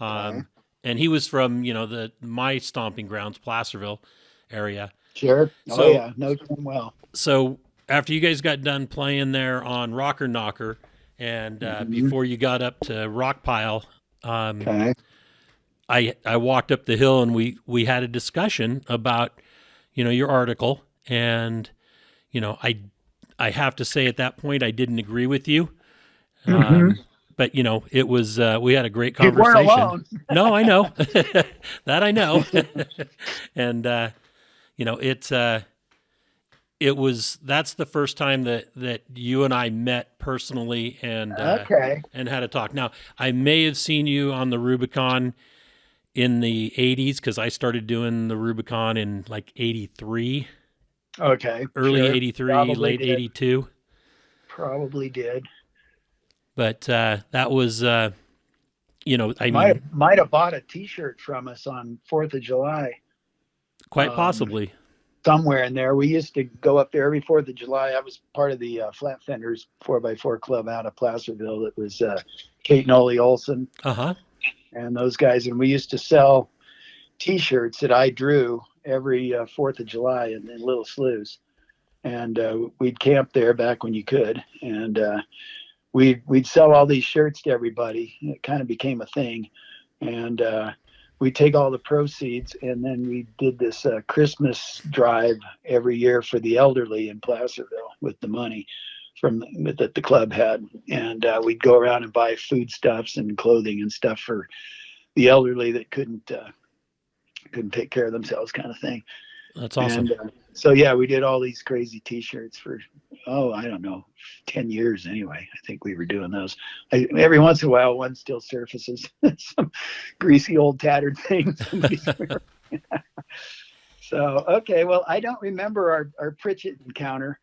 And he was from, my stomping grounds, Placerville area. Sure. So, yeah. Know him well. So after you guys got done playing there on Rocker Knocker, and before you got up to Rock Pile, I walked up the hill, and we had a discussion about, your article, and, I have to say at that point, I didn't agree with you. Mm-hmm. But it was, we had a great You weren't conversation. alone. No, I know that I know. And, that's the first time that you and I met personally Okay. and had a talk. Now, I may have seen you on the Rubicon in the 80s because I started doing the Rubicon in like 83, Okay. early Sure. 83, Probably late did. 82. Probably did. But that was, I mean, Might have bought a T-shirt from us on 4th of July. quite possibly. Somewhere in there. We used to go up there every 4th of July. I was part of the Flat Fenders 4x4 club out of Placerville. It was Kate and Ole Olson Uh-huh. and those guys. And we used to sell T-shirts that I drew every 4th of July in little sloughs. And we'd camp there back when you could. And we'd sell all these shirts to everybody. It kind of became a thing. And we take all the proceeds, and then we did this Christmas drive every year for the elderly in Placerville with the money that the club had, and we'd go around and buy foodstuffs and clothing and stuff for the elderly that couldn't take care of themselves, kind of thing. That's awesome. And so yeah, we did all these crazy T-shirts for I don't know, 10 years anyway. I think we were doing those. Every once in a while, one still surfaces, some greasy old tattered thing somebody's wearing. So okay, well, I don't remember our Pritchett encounter,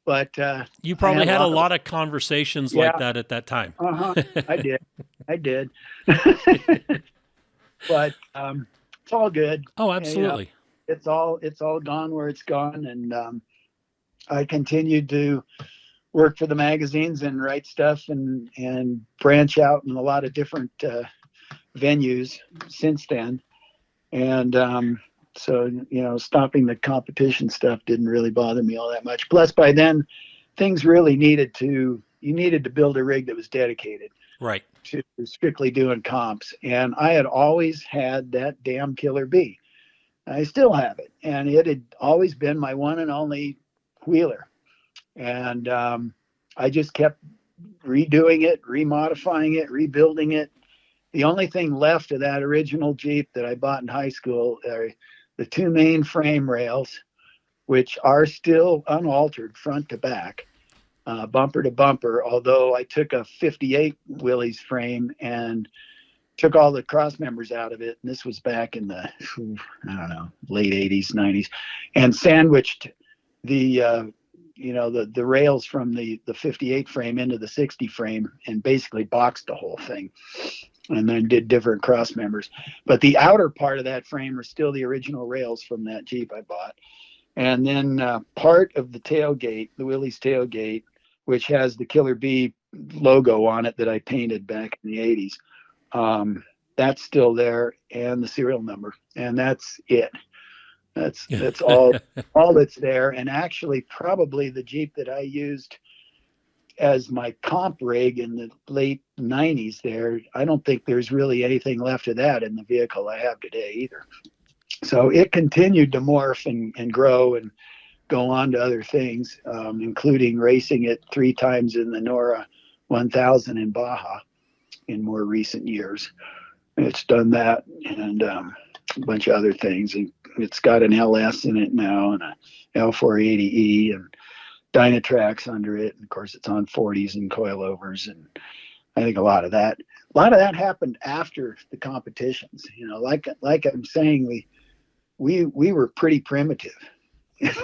but you probably had a lot of conversations like that at that time. I did. But it's all good. Oh, absolutely. It's all gone where it's gone, and I continued to work for the magazines and write stuff and branch out in a lot of different venues since then. And so stopping the competition stuff didn't really bother me all that much. Plus, by then, things really needed to build a rig that was dedicated right to strictly doing comps, and I had always had that damn Killer B. I still have it, and it had always been my one and only wheeler. And I just kept redoing it, remodifying it, rebuilding it. The only thing left of that original Jeep that I bought in high school are the two main frame rails, which are still unaltered front to back, bumper to bumper, although I took a 58 Willys frame and took all the cross members out of it, and this was back in the I don't know, late 80s, 90s, and sandwiched the the rails from the 58 frame into the 60 frame and basically boxed the whole thing, and then did different cross members. But the outer part of that frame are still the original rails from that Jeep I bought. And then part of the tailgate, the Willys tailgate, which has the Killer B logo on it that I painted back in the 80s, that's still there, and the serial number, and that's it. That's all that's there. And actually, probably the Jeep that I used as my comp rig in the late 90s there, I don't think there's really anything left of that in the vehicle I have today either. So it continued to morph and grow and go on to other things, including racing it 3 times in the Nora 1000 in Baja in more recent years. It's done that and a bunch of other things. And it's got an LS in it now and a L480E and Dynatracs under it. And of course, it's on 40s and coilovers. And I think a lot of that happened after the competitions. Like I'm saying, we were pretty primitive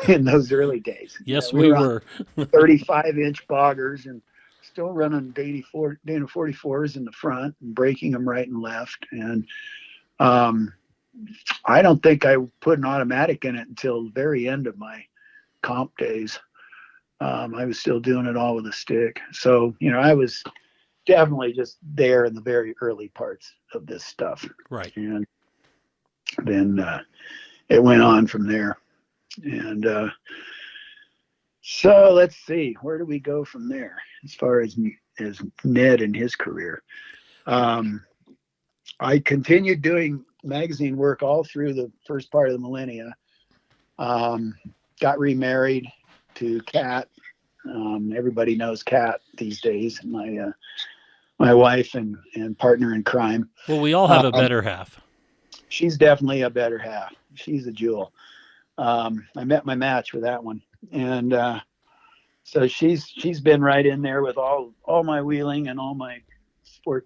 in those early days. Yes, we were 35-inch boggers and still running Dana 44s in the front and braking them right and left. And I don't think I put an automatic in it until the very end of my comp days. I was still doing it all with a stick. So, I was definitely just there in the very early parts of this stuff. Right. And then it went on from there. And so let's see, where do we go from there as far as Ned and his career? I continued doing magazine work all through the first part of the millennia. Got remarried to Kat Everybody knows Kat these days, my wife and partner in crime. Well, we all have a better half. She's definitely a better half. She's a jewel. I met my match with that one, and so she's been right in there with all my wheeling and all my sport,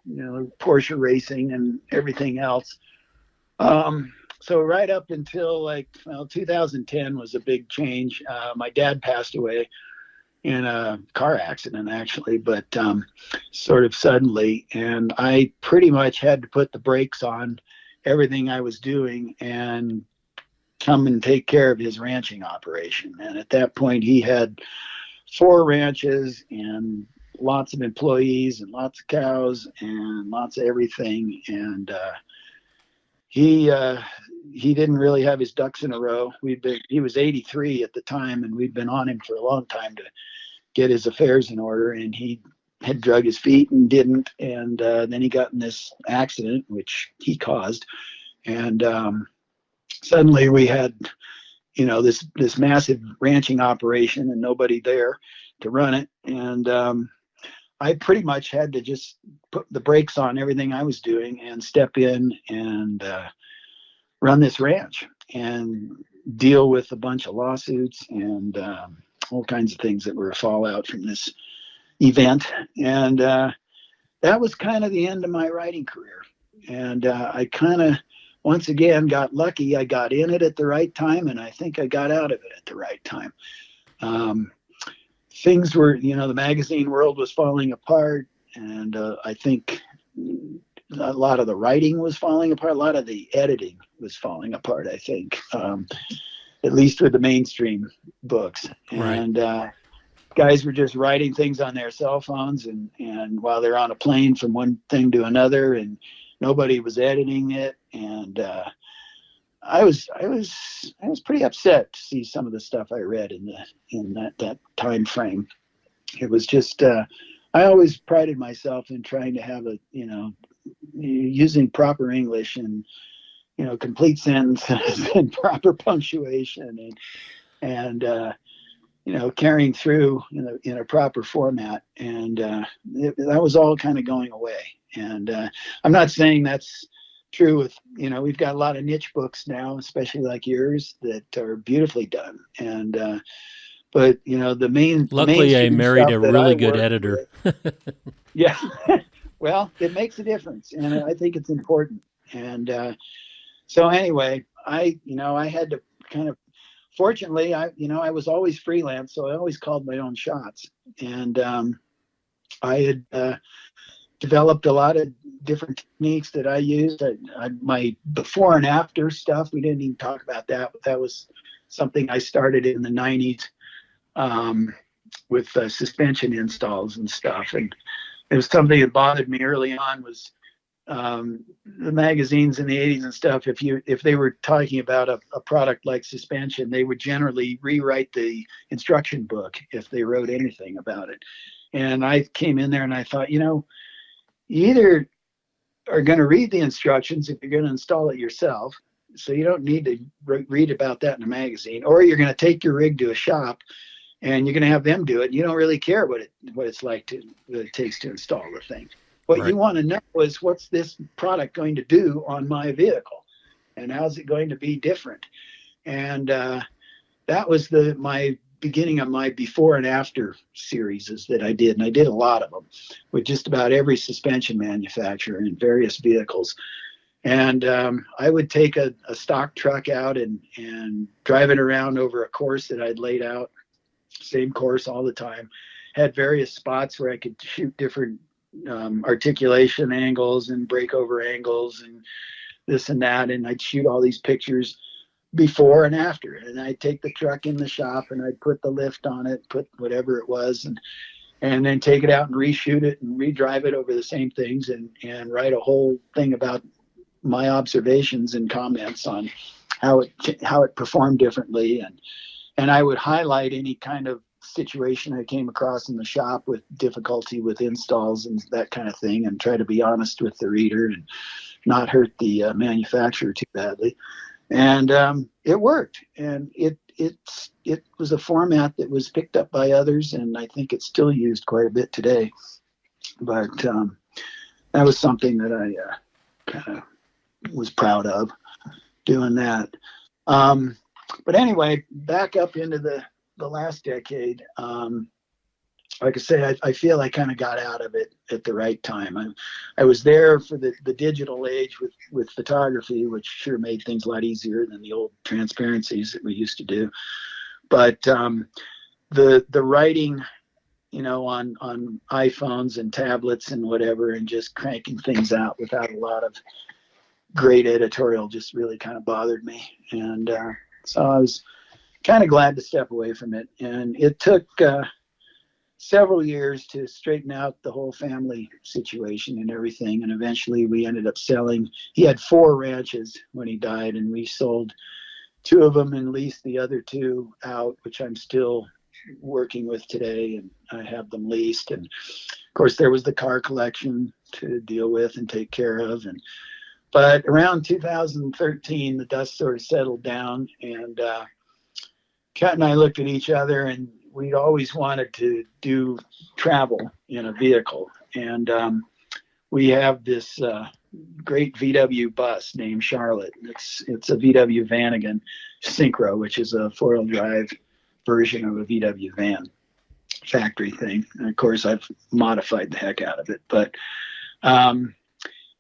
Porsche racing and everything else. So right up until 2010 was a big change. My dad passed away in a car accident, actually, but sort of suddenly, and I pretty much had to put the brakes on everything I was doing and come and take care of his ranching operation. And at that point, he had 4 ranches and lots of employees and lots of cows and lots of everything. And he didn't really have his ducks in a row. He was 83 at the time, and we'd been on him for a long time to get his affairs in order. And he had drug his feet and didn't. And then he got in this accident, which he caused. And suddenly we had, this massive ranching operation and nobody there to run it. And I pretty much had to just put the brakes on everything I was doing and step in and run this ranch and deal with a bunch of lawsuits and all kinds of things that were a fallout from this event. And that was kind of the end of my writing career. And I kind of, once again, got lucky. I got in it at the right time, and I think I got out of it at the right time. Things were, the magazine world was falling apart, and I think a lot of the writing was falling apart. A lot of the editing was falling apart, I think, at least with the mainstream books. Right. And guys were just writing things on their cell phones and while they're on a plane from one thing to another, and nobody was editing it. And I was pretty upset to see some of the stuff I read in that time frame. It was just I always prided myself in trying to have using proper English and complete sentences and proper punctuation and carrying through in a proper format. And that was all kind of going away. And I'm not saying that's true with, we've got a lot of niche books now, especially like yours, that are beautifully done. And but Luckily, I married a really good editor. Yeah. Well, it makes a difference, and I think it's important. And so anyway, I had to kind of, fortunately, I was always freelance, so I always called my own shots. And I had developed a lot of different techniques that I used. My before and after stuff, we didn't even talk about that, but that was something I started in the 90s with suspension installs and stuff. And it was something that bothered me early on was the magazines in the 80s and stuff. If they were talking about a product like suspension, they would generally rewrite the instruction book if they wrote anything about it. And I came in there and I thought, you either are going to read the instructions if you're going to install it yourself, so you don't need to read about that in a magazine, or you're going to take your rig to a shop and you're going to have them do it. You don't really care what it's like what it takes to install the thing. What Right. You want to know is, what's this product going to do on my vehicle, and how's it going to be different? And that was my beginning of my before and after series that I did. And I did a lot of them with just about every suspension manufacturer in various vehicles. And I would take a stock truck out and drive it around over a course that I'd laid out, same course all the time. Had various spots where I could shoot different articulation angles and breakover angles and this and that. And I'd shoot all these pictures before and after. And I'd take the truck in the shop and I'd put the lift on it, put whatever it was, and then take it out and reshoot it and redrive it over the same things and write a whole thing about my observations and comments on how it performed differently. And I would highlight any kind of situation I came across in the shop with difficulty with installs and that kind of thing, and try to be honest with the reader and not hurt the manufacturer too badly. And it worked. And it was a format that was picked up by others, and I think it's still used quite a bit today. But that was something that I kind of was proud of doing that. But anyway, back up into the last decade. Like I say, I feel I kind of got out of it at the right time. I was there for the digital age with photography, which sure made things a lot easier than the old transparencies that we used to do. But the writing, on iPhones and tablets and whatever, and just cranking things out without a lot of great editorial just really kind of bothered me. And so I was kind of glad to step away from it. And it took several years to straighten out the whole family situation and everything. And eventually we ended up selling. He had 4 ranches when he died, and we sold 2 of them and leased the other 2 out, which I'm still working with today, and I have them leased. And of course there was the car collection to deal with and take care of. But around 2013, the dust sort of settled down, and Kat and I looked at each other, and we'd always wanted to do travel in a vehicle. And we have this great VW bus named Charlotte. It's a VW Vanagon Synchro, which is a 4-wheel drive version of a VW van, factory thing. And of course, I've modified the heck out of it. But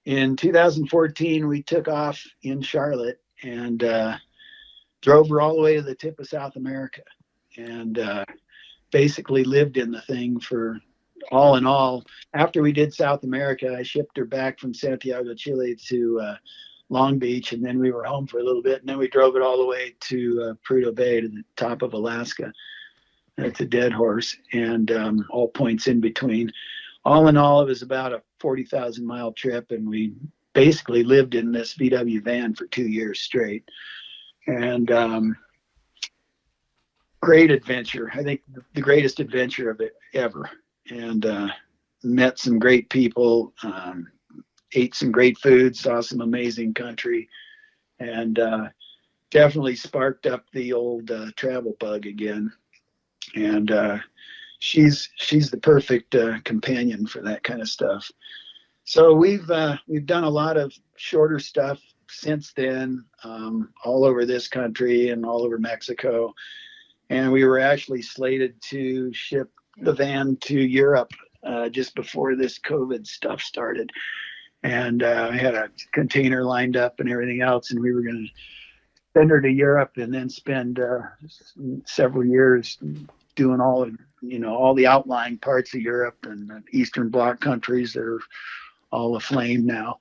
in 2014, we took off in Charlotte and drove her all the way to the tip of South America, and basically lived in the thing for all in all. After we did South America, I shipped her back from Santiago, Chile to Long Beach, and then we were home for a little bit, and then we drove it all the way to Prudhoe Bay, to the top of Alaska. It's a dead horse, and all points in between. All in all, it was about a 40,000 mile trip, and we basically lived in this VW van for 2 years straight. And great adventure. I think the greatest adventure of it ever. And met some great people, ate some great food, saw some amazing country, and definitely sparked up the old travel bug again. And she's the perfect companion for that kind of stuff. So we've done a lot of shorter stuff since then, all over this country and all over Mexico. And we were actually slated to ship the van to Europe just before this COVID stuff started. And I had a container lined up and everything else, and we were going to send her to Europe and then spend several years doing all the outlying parts of Europe and the Eastern Bloc countries that are all aflame now.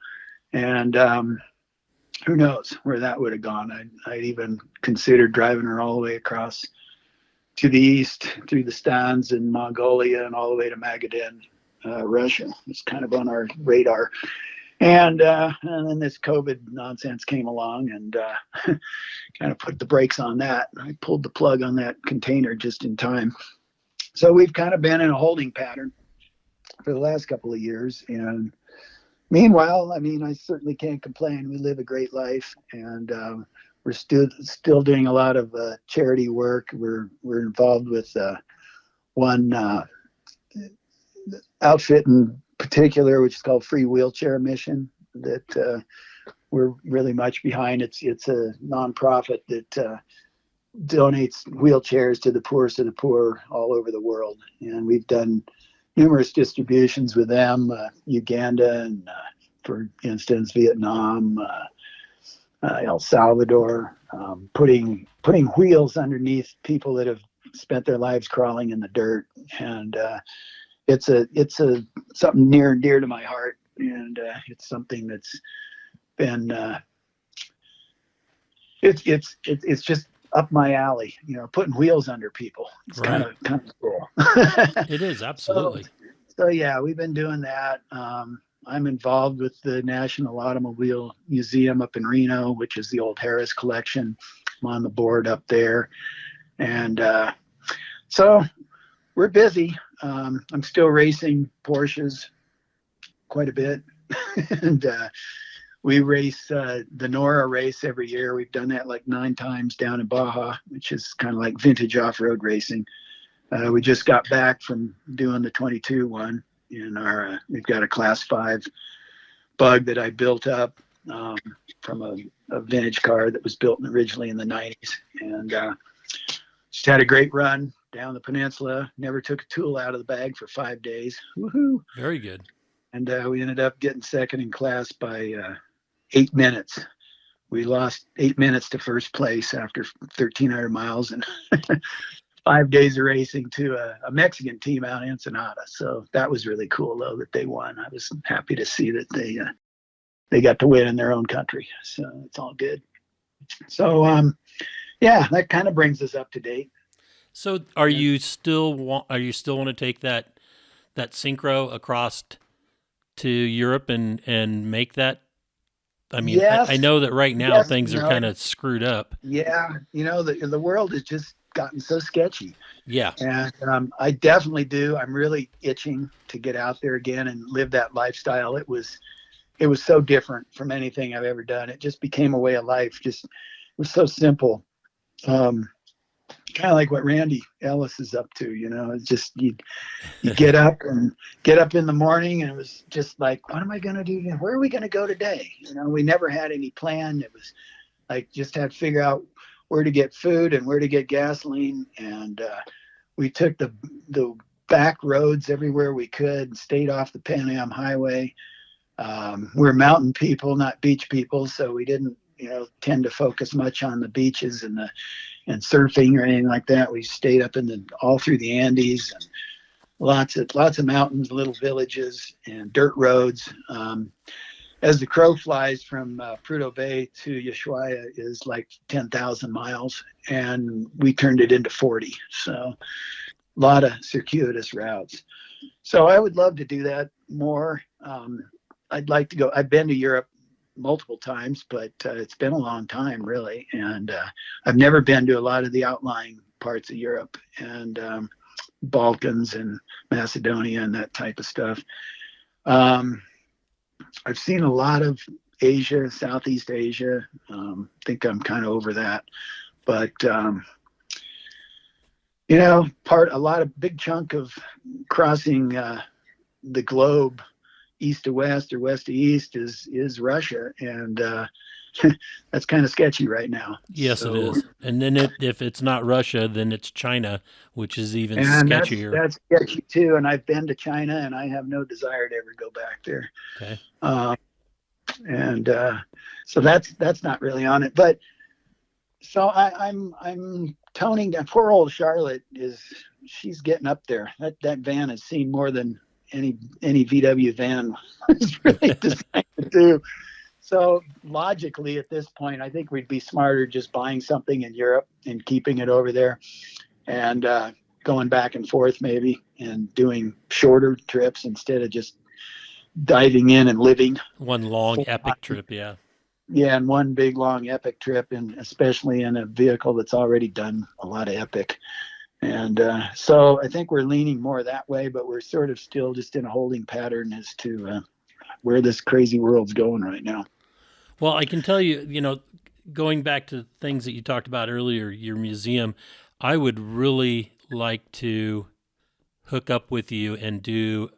And who knows where that would have gone. I'd even considered driving her all the way across to the east through the Stans and Mongolia and all the way to Magadan, Russia. It's kind of on our radar. And then this COVID nonsense came along and kind of put the brakes on that. I pulled the plug on that container just in time. So we've kind of been in a holding pattern for the last couple of years. And meanwhile, I mean, I certainly can't complain. We live a great life, and we're still doing a lot of charity work. We're involved with one outfit in particular, which is called Free Wheelchair Mission, that we're really much behind. It's a nonprofit that donates wheelchairs to the poorest of the poor all over the world, and we've done numerous distributions with them, Uganda and, for instance, Vietnam, El Salvador, putting wheels underneath people that have spent their lives crawling in the dirt, and it's something near and dear to my heart, and it's something that's been it's just up my alley. Putting wheels under people. It's right. kind of cool. It is, absolutely. So yeah, we've been doing that. I'm involved with the National Automobile Museum up in Reno, which is the old Harris collection. I'm on the board up there. And so we're busy. I'm still racing Porsches quite a bit. And we race the Nora race every year. We've done that like 9 times down in Baja, which is kind of like vintage off-road racing. We just got back from doing the 22 one in our. We've got a Class 5 bug that I built up from a vintage car that was built originally in the 90s, and just had a great run down the peninsula. Never took a tool out of the bag for 5 days. Woohoo! Very good. And we ended up getting second in class by 8 minutes. We lost 8 minutes to first place after 1,300 miles and 5 days of racing to a Mexican team out in Ensenada. So that was really cool, though, that they won. I was happy to see that they got to win in their own country. So it's all good. So, yeah, that kind of brings us up to date. So are you still want to take that synchro across to Europe and make that? I mean, yes, I know that right now things are kind of screwed up. Yeah, the world has just gotten so sketchy. Yeah. And I definitely do. I'm really itching to get out there again and live that lifestyle. It was so different from anything I've ever done. It just became a way of life. It was so simple. Kind of like what Randy Ellis is up to, it's just, you get up in the morning, and it was just like, what am I going to do? Where are we going to go today? We never had any plan. It was like, just had to figure out where to get food and where to get gasoline. And we took the back roads everywhere we could and stayed off the Pan Am Highway. We're mountain people, not beach people. So we didn't, tend to focus much on the beaches and surfing or anything like that. We stayed up all through the Andes, and lots of mountains, little villages, and dirt roads. As the crow flies, from Prudhoe Bay to Ushuaia is like 10,000 miles, and we turned it into 40. So a lot of circuitous routes. So I would love to do that more. I'd like to go. I've been to Europe multiple times, but it's been a long time, really. And I've never been to a lot of the outlying parts of Europe and Balkans and Macedonia and that type of stuff. I've seen a lot of Asia, Southeast Asia. Think I'm kind of over that, but a big chunk of crossing the globe east to west or west to east is Russia, and that's kind of sketchy right now. Yes, it is. And then if it's not Russia, then it's China, which is even sketchier. That's sketchy too. And I've been to China, and I have no desire to ever go back there. Okay. So that's not really on it. But so I'm toning down. Poor old Charlotte she's getting up there. That van has seen more than any VW van was really designed to do. So logically, at this point, I think we'd be smarter just buying something in Europe and keeping it over there, and going back and forth maybe, and doing shorter trips instead of just diving in and living. One long epic trip, yeah. Yeah, and one big long epic trip, and especially in a vehicle that's already done a lot of epic. And so I think we're leaning more that way, but we're sort of still just in a holding pattern as to where this crazy world's going right now. Well, I can tell you, going back to things that you talked about earlier, your museum, I would really like to hook up with you and do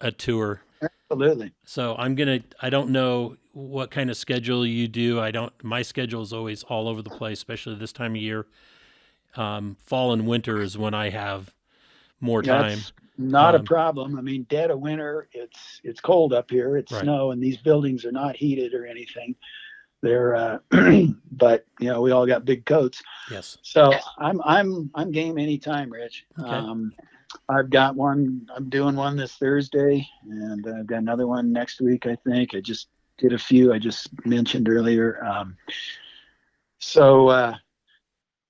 a tour. Absolutely. So I don't know what kind of schedule you do. My schedule is always all over the place, especially this time of year. Fall and winter is when I have more time. That's not a problem. I mean, dead of winter, it's cold up here. It's right. Snow, and these buildings are not heated or anything. They're, but we all got big coats. Yes. So I'm game anytime, Rich. Okay. I've got one. I'm doing one this Thursday, and I've got another one next week. I think I just did a few I just mentioned earlier. So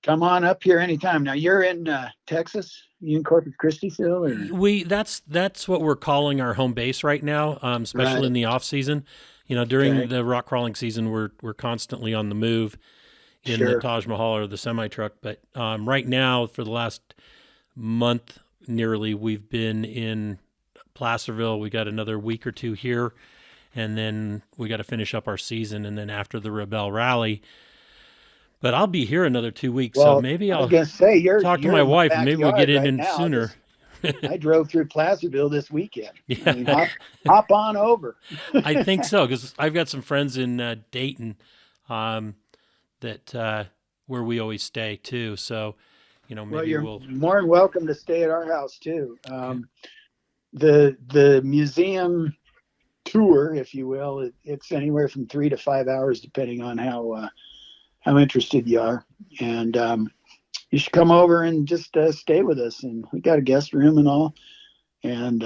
come on up here anytime. Now you're in Texas. You in Corpus Christi still? Or? That's what we're calling our home base right now, especially Right. in the off season. During the rock crawling season, we're constantly on the move in Sure. the Taj Mahal or the semi truck. But right now, for the last month nearly, we've been in Placerville. We got another week or two here, and then we got to finish up our season, and then after the Rebel Rally. But I'll be here another 2 weeks, Well, so maybe I was I'll gonna say talk to you're my in my wife, and maybe we'll get backyard right in now. sooner. I drove through Placerville this weekend. Yeah. I mean, hop on over. I think so, because I've got some friends in Dayton that where we always stay too. So, Well, maybe you're we'll. more than welcome to stay at our house too. Okay. The museum tour, if you will, it's anywhere from 3 to 5 hours, depending on how interested you are. And you should come over and just stay with us. And we got a guest room and all. And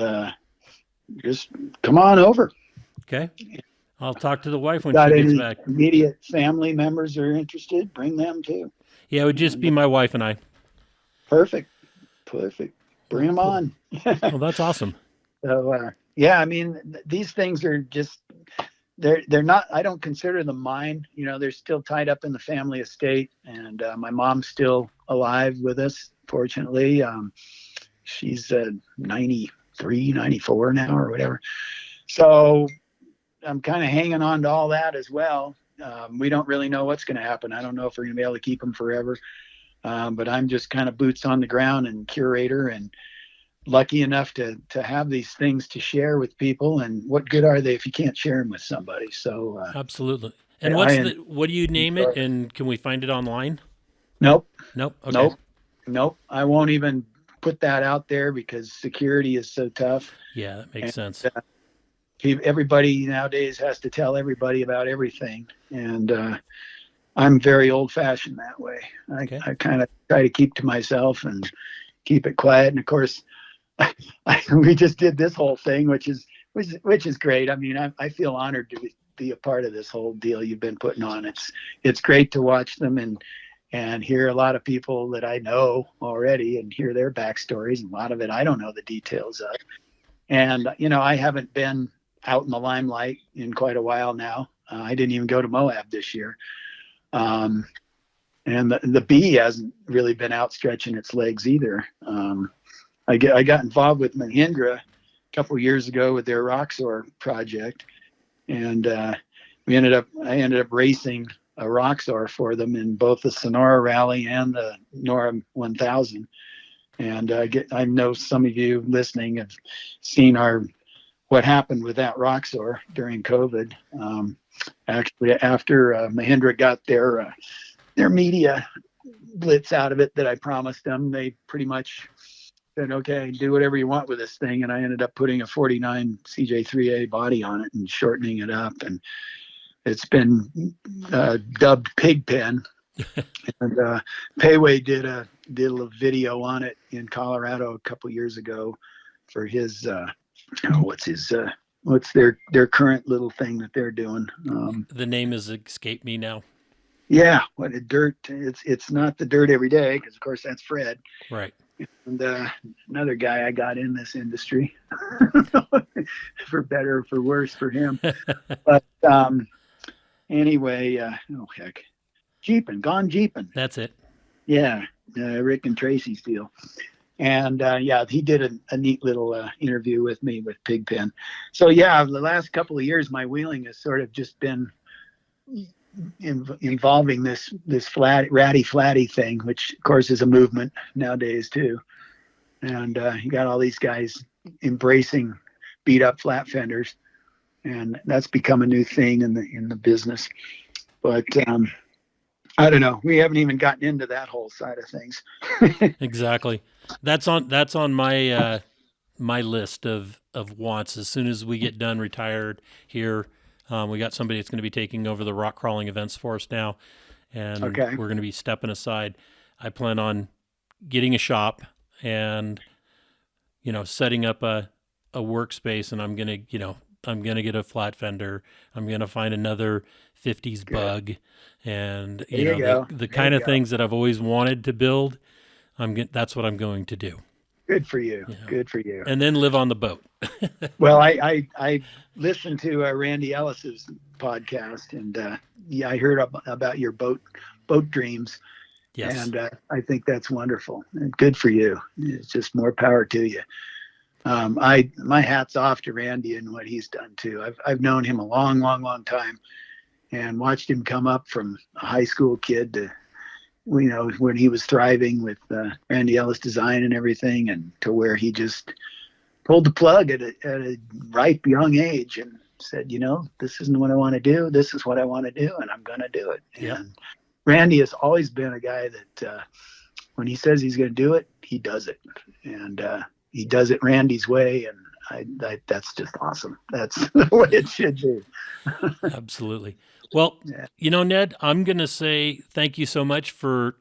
just come on over. Okay. I'll talk to the wife when Got she gets any back. immediate family members that are interested? Bring them too. Yeah, it would just be my wife and I. Perfect. Bring them Cool. on. Well, that's awesome. So yeah, I mean, these things are just they're not. I don't consider them mine. They're still tied up in the family estate, and my mom's still alive with us. Fortunately, she's 93, 94 now, or whatever. So I'm kind of hanging on to all that as well. We don't really know what's going to happen. I don't know if we're going to be able to keep them forever. But I'm just kind of boots on the ground and curator, and lucky enough to have these things to share with people. And what good are they if you can't share them with somebody? So absolutely. And what do you name it? And can we find it online? Nope. Okay. Nope. I won't even put that out there because security is so tough. Yeah, that makes sense. Everybody nowadays has to tell everybody about everything. And I'm very old fashioned that way. I kind of try to keep to myself and keep it quiet. And of course, we just did this whole thing, which is great. I mean, I feel honored to be a part of this whole deal you've been putting on. It's great to watch them and hear a lot of people that I know already and hear their backstories. And a lot of it I don't know the details of. And I haven't been out in the limelight in quite a while now. I didn't even go to Moab this year. And the bee hasn't really been outstretching its legs either. I got involved with Mahindra a couple of years ago with their Roxor project, and I ended up racing a Roxor for them in both the Sonora Rally and the Nora 1000. And I know some of you listening have seen what happened with that Roxor during COVID. Actually, after Mahindra got their media blitz out of it that I promised them, they pretty much said, okay, do whatever you want with this thing. And I ended up putting a 49 CJ3A body on it and shortening it up. And it's been dubbed Pigpen. And Pewe did a video on it in Colorado a couple years ago for his what's their current little thing that they're doing. The name has escaped me now. Yeah, what a dirt. It's not the dirt every day, because of course that's Fred. Right. And another guy I got in this industry, for better or for worse for him. But anyway, heck, Gone Jeepin'. That's it. Yeah, Rick and Tracy's deal. And he did a neat little interview with me with Pigpen. So yeah, the last couple of years, my wheeling has sort of just been involving this ratty flatty thing, which of course is a movement nowadays too. And you got all these guys embracing beat up flat fenders, and that's become a new thing in the business. But I don't know. We haven't even gotten into that whole side of things. Exactly. That's on my my list of wants. As soon as we get done retired here, we got somebody that's going to be taking over the rock crawling events for us now, and we're going to be stepping aside. I plan on getting a shop and setting up a workspace, and I'm gonna get a flat fender. I'm gonna find another 50s bug, and the kind of things that I've always wanted to build. That's what I'm going to do. Good for you. Good for you. And then live on the boat. Well, I listened to Randy Ellis's podcast, and I heard about your boat dreams. Yes. And I think that's wonderful. And good for you. It's just more power to you. My hat's off to Randy and what he's done too. I've known him a long time, and watched him come up from a high school kid to, when he was thriving with Randy Ellis Design and everything, and to where he just pulled the plug at a ripe young age and said, this isn't what I want to do. This is what I want to do, and I'm going to do it. Yeah. And Randy has always been a guy that when he says he's going to do it, he does it. And he does it Randy's way, and that's just awesome. That's the way it should be. Absolutely. Well, Yeah. Ned, I'm going to say thank you so much for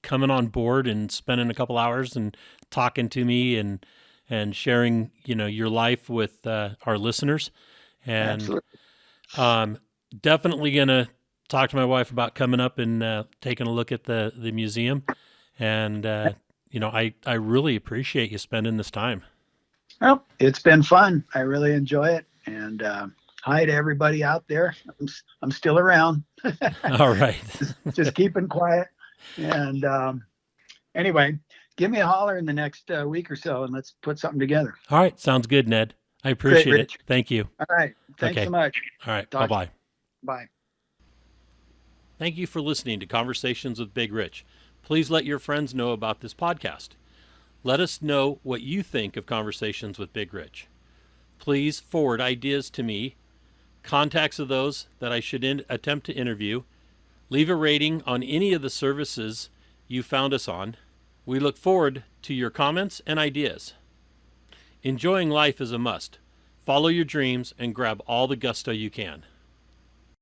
coming on board and spending a couple hours and talking to me and sharing, your life with our listeners. And definitely going to talk to my wife about coming up and taking a look at the museum. And, I really appreciate you spending this time. Well, it's been fun. I really enjoy it. And hi to everybody out there. I'm still around. All right. just keeping quiet. And anyway, give me a holler in the next week or so, and let's put something together. All right. Sounds good, Ned. I appreciate it. Thank you. All right. Thanks so much. All right. Bye-bye. Bye. Thank you for listening to Conversations with Big Rich. Please let your friends know about this podcast. Let us know what you think of Conversations with Big Rich. Please forward ideas to me, contacts of those that I should attempt to interview. Leave a rating on any of the services you found us on. We look forward to your comments and ideas. Enjoying life is a must. Follow your dreams and grab all the gusto you can.